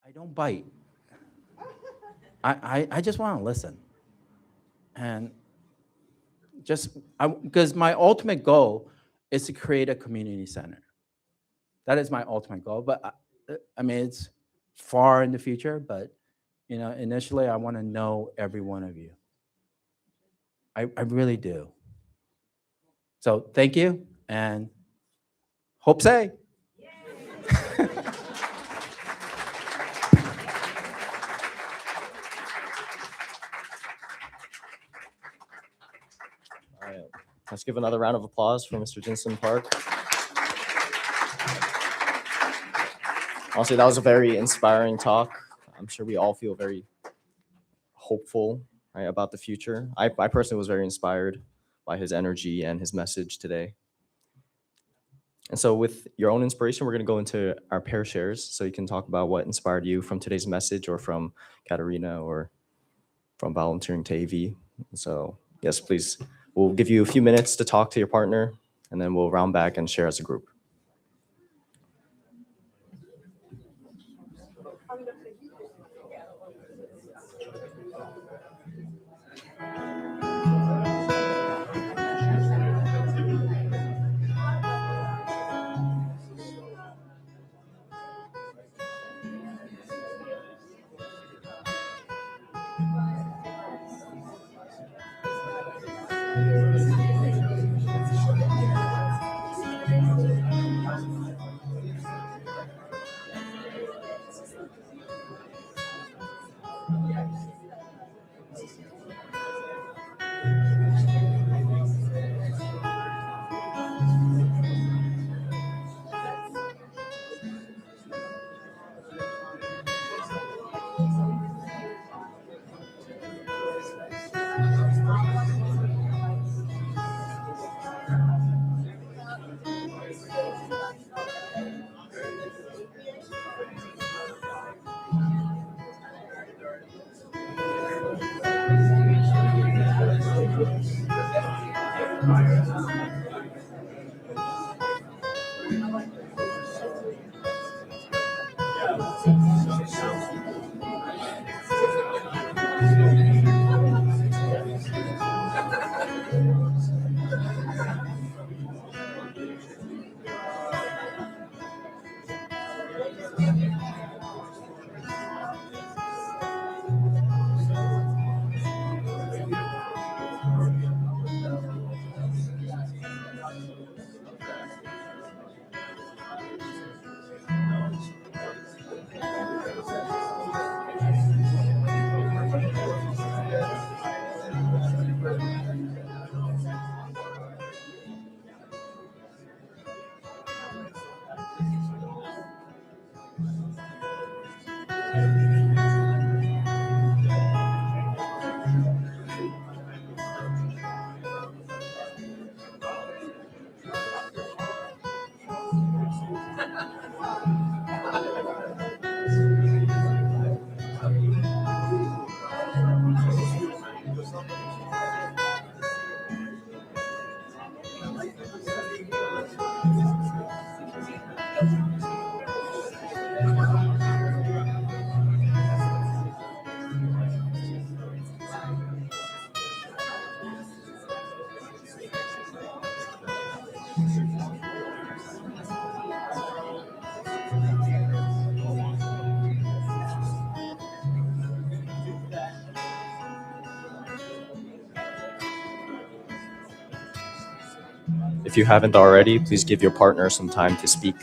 I don't bite. I just want to listen. And because my ultimate goal is to create a community center. That is my ultimate goal. But I mean, it's far in the future, but Initially, I want to know every one of you. I really do. So thank you, and hope say. All right. Let's give another round of applause for Mr. Jinson Park. Honestly, that was a very inspiring talk. I'm sure we all feel very hopeful, right, about the future. I personally was very inspired by his energy and his message today. And so with your own inspiration, we're going to go into our pair shares so you can talk about what inspired you from today's message or from Katarina or from volunteering to AV. So yes, please, we'll give you a few minutes to talk to your partner and then we'll round back and share as a group. If you haven't already, please give your partner some time to speak.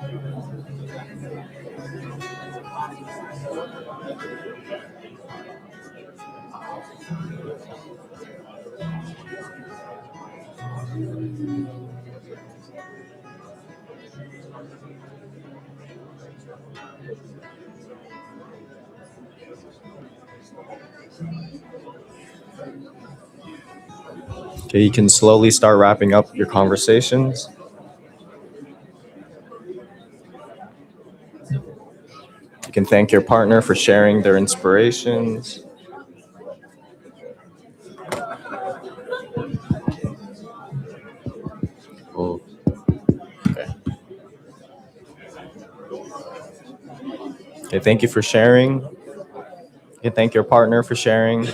Okay, you can slowly start wrapping up your conversations. You can thank your partner for sharing their inspirations. Oh, okay. Okay, thank you for sharing. You can thank your partner for sharing.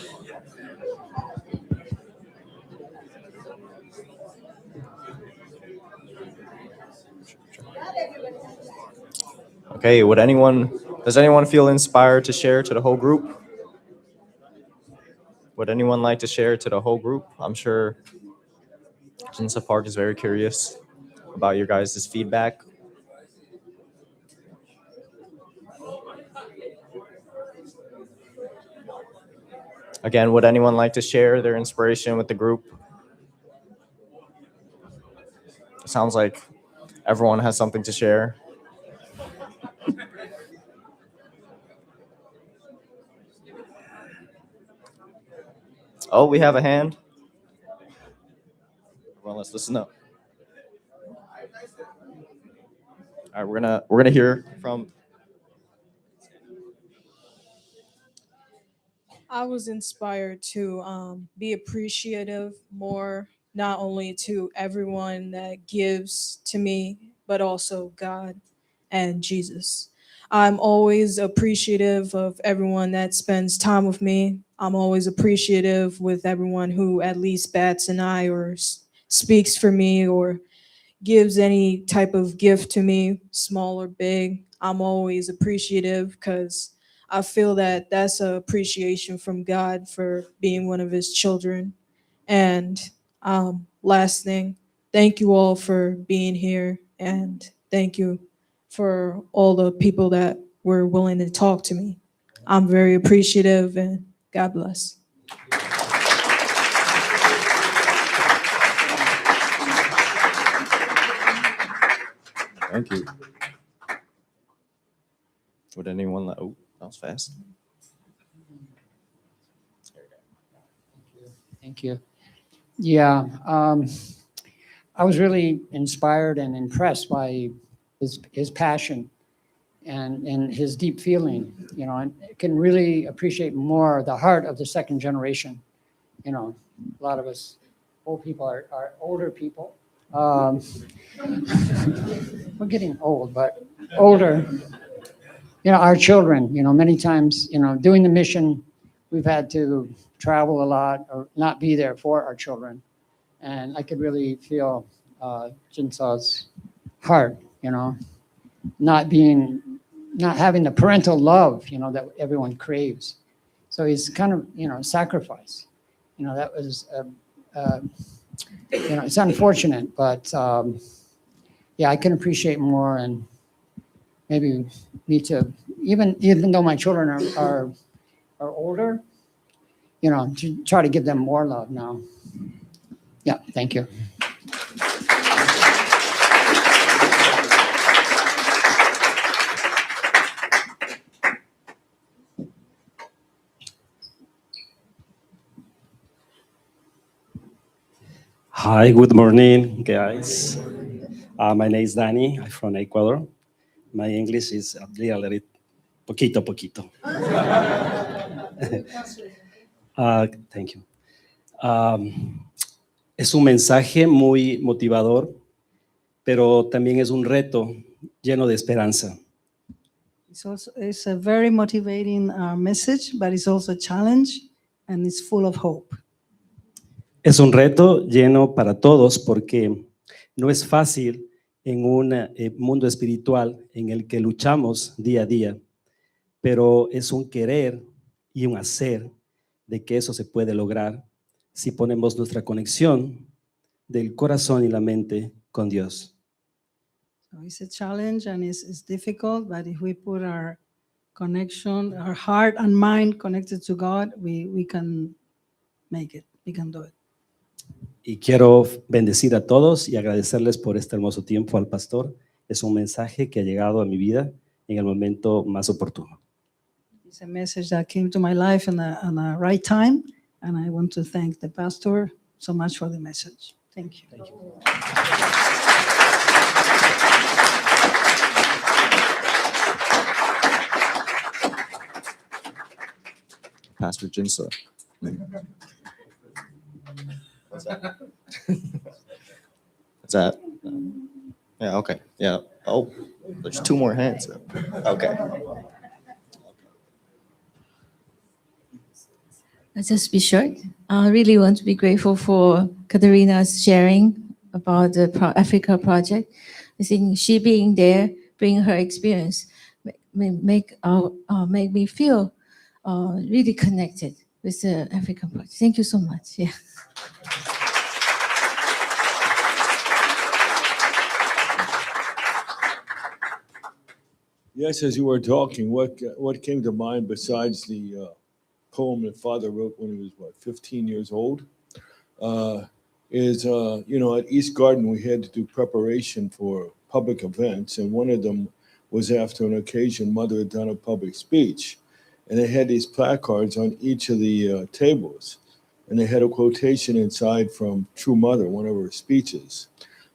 Okay, does anyone feel inspired to share to the whole group? Would anyone like to share to the whole group? I'm sure Jinsa Park is very curious about your guys' feedback. Again, would anyone like to share their inspiration with the group? It sounds like everyone has something to share. Oh, we have a hand. Well, let's listen up. All right, we're gonna hear from. I was inspired to be appreciative more, not only to everyone that gives to me, but also God and Jesus. I'm always appreciative of everyone that spends time with me. I'm always appreciative with everyone who at least bats an eye or speaks for me or gives any type of gift to me, small or big. I'm always appreciative because I feel that that's an appreciation from God for being one of his children. And last thing, thank you all for being here. And thank you for all the people that were willing to talk to me. I'm very appreciative and God bless. Thank you. Would anyone like? Oh, that was fast. Thank you. Yeah, I was really inspired and impressed by his passion and his deep feeling. You know, and I can really appreciate more the heart of the second generation. You know, a lot of us old people are older people. We're getting old, but older. You know, our children. You know, many times, you know, doing the mission, we've had to travel a lot or not be there for our children. And I could really feel Jinsa's heart, you know, not having the parental love, you know, that everyone craves. So he's kind of, you know, sacrifice. You know, that was, you know, it's unfortunate, but yeah, I can appreciate more and maybe need to, even though my children are older, you know, to try to give them more love now. Yeah, thank you. Hi, good morning, guys. My name is Danny. I'm from Ecuador. My English is a little poquito. Thank you. Es un mensaje muy motivador, pero también es un reto lleno de esperanza. It's a very motivating message, but it's also a challenge and it's full of hope. Es un reto lleno para todos porque no es fácil en un mundo espiritual en el que luchamos día a día, pero es un querer y un hacer de que eso se puede lograr si ponemos nuestra conexión del corazón y la mente con Dios. So it's a challenge and it's difficult, but if we put our connection, our heart and mind connected to God, we can make it. We can do it. Y quiero bendecir a todos y agradecerles por este hermoso tiempo al pastor. Es un mensaje que ha llegado a mi vida en el momento más oportuno. It's a message that came to my life in the right time, and I want to thank the pastor so much for the message. Thank you. Thank you. Pastor Jinsa. What's that? Yeah, okay. Yeah. Oh, there's two more hands. Okay. I'll just be short. I really want to be grateful for Katerina's sharing about the Africa project. I think she being there, bringing her experience, make me feel really connected with the African project. Thank you so much. Yeah. Yes, as you were talking, what came to mind besides the poem that Father wrote when he was, 15 years old, is, at East Garden, we had to do preparation for public events, and one of them was after an occasion Mother had done a public speech, and they had these placards on each of the tables, and they had a quotation inside from True Mother, one of her speeches.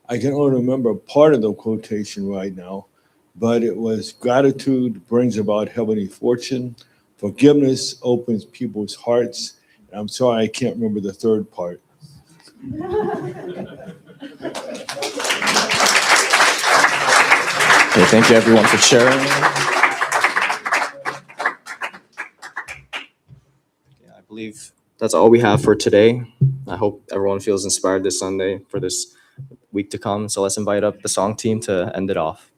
I can only remember part of the quotation right now, but it was gratitude brings about heavenly fortune. Forgiveness opens people's hearts. And I'm sorry, I can't remember the third part. Okay, thank you everyone for sharing. Yeah, I believe that's all we have for today. I hope everyone feels inspired this Sunday for this week to come. So let's invite up the song team to end it off.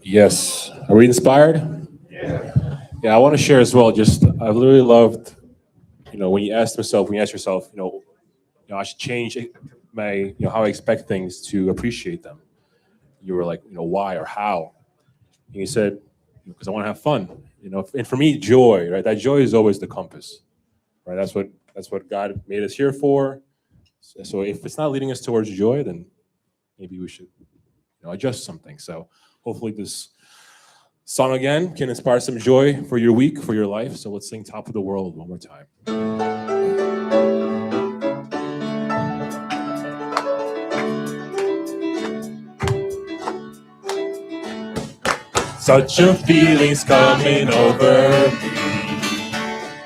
Yes. Are we inspired? Yeah, I want to share as well. Just I really loved, when you ask yourself, I should change my, how I expect things to appreciate them. You were like, why or how? And you said, because I want to have fun. And for me, joy, right? That joy is always the compass, right? That's what God made us here for. So if it's not leading us towards joy, then maybe we should, adjust something. So hopefully this song again can inspire some joy for your week, for your life. So let's sing Top of the World one more time. Such a feeling's coming over me.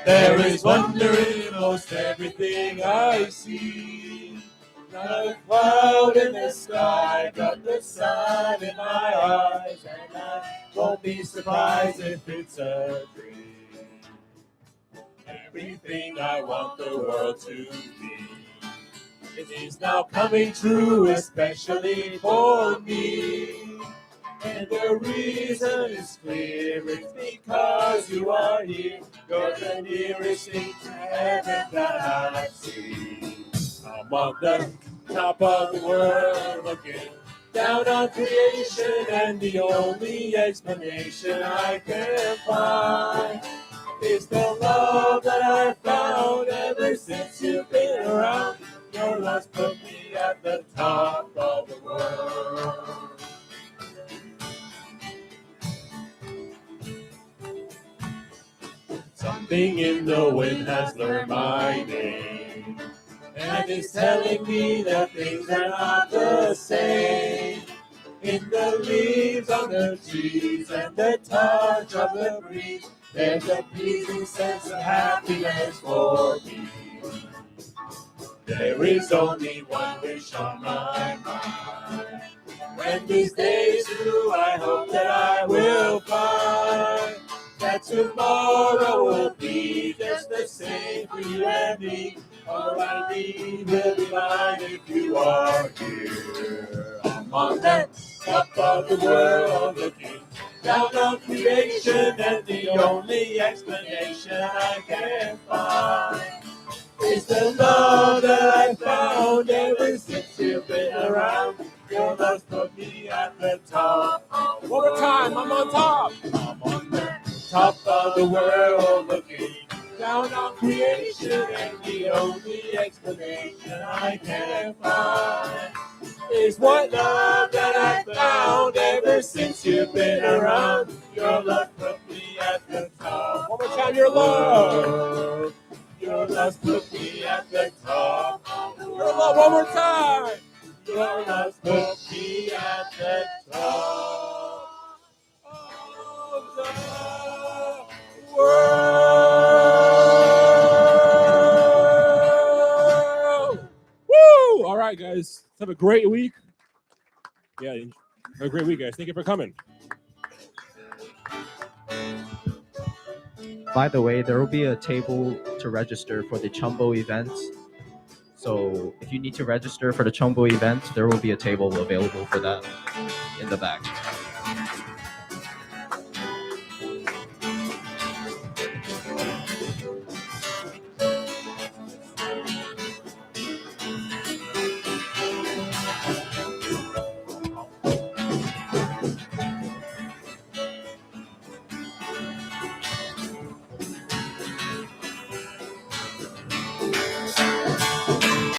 There is wonder in most everything I see. Not a cloud in the sky, got the sun in my eyes, and I won't be surprised if it's a dream. Everything I want the world to be, it is now coming true, especially for me. And the reason is clear, it's because you are here. You're the nearest thing to heaven that I've seen. I'm on the top of the world looking down on creation, and the only explanation I can find is the love that I found ever since you've been around. Your love's put me at the top of the world. Something in the wind has learned my name, and it's telling me that things are not the same. In the leaves on the trees and the touch of the breeze, there's a pleasing sense of happiness for me. There is only one wish on my mind. When these days through, I hope that I will find that tomorrow will be just the same for you and me. All I need will be mine if you are here. I'm on that top of the world looking down on creation, and the only explanation I can find is the love that I found ever since you've been around. Your love's put me at the top. One more time, I'm on top. I'm on the top of the world, looking down on creation, and the only explanation I can find is what love that I found ever since you've been around. Your love put me at the top. One more time, your love. Your love put me at the top. Your love, one more time. Your love put me at the top of the world. Woo! All right, guys. Have a great week. Yeah, have a great week, guys. Thank you for coming. By the way, there will be a table to register for the Chumbo events. So if you need to register for the Chumbo event, there will be a table available for that in the back.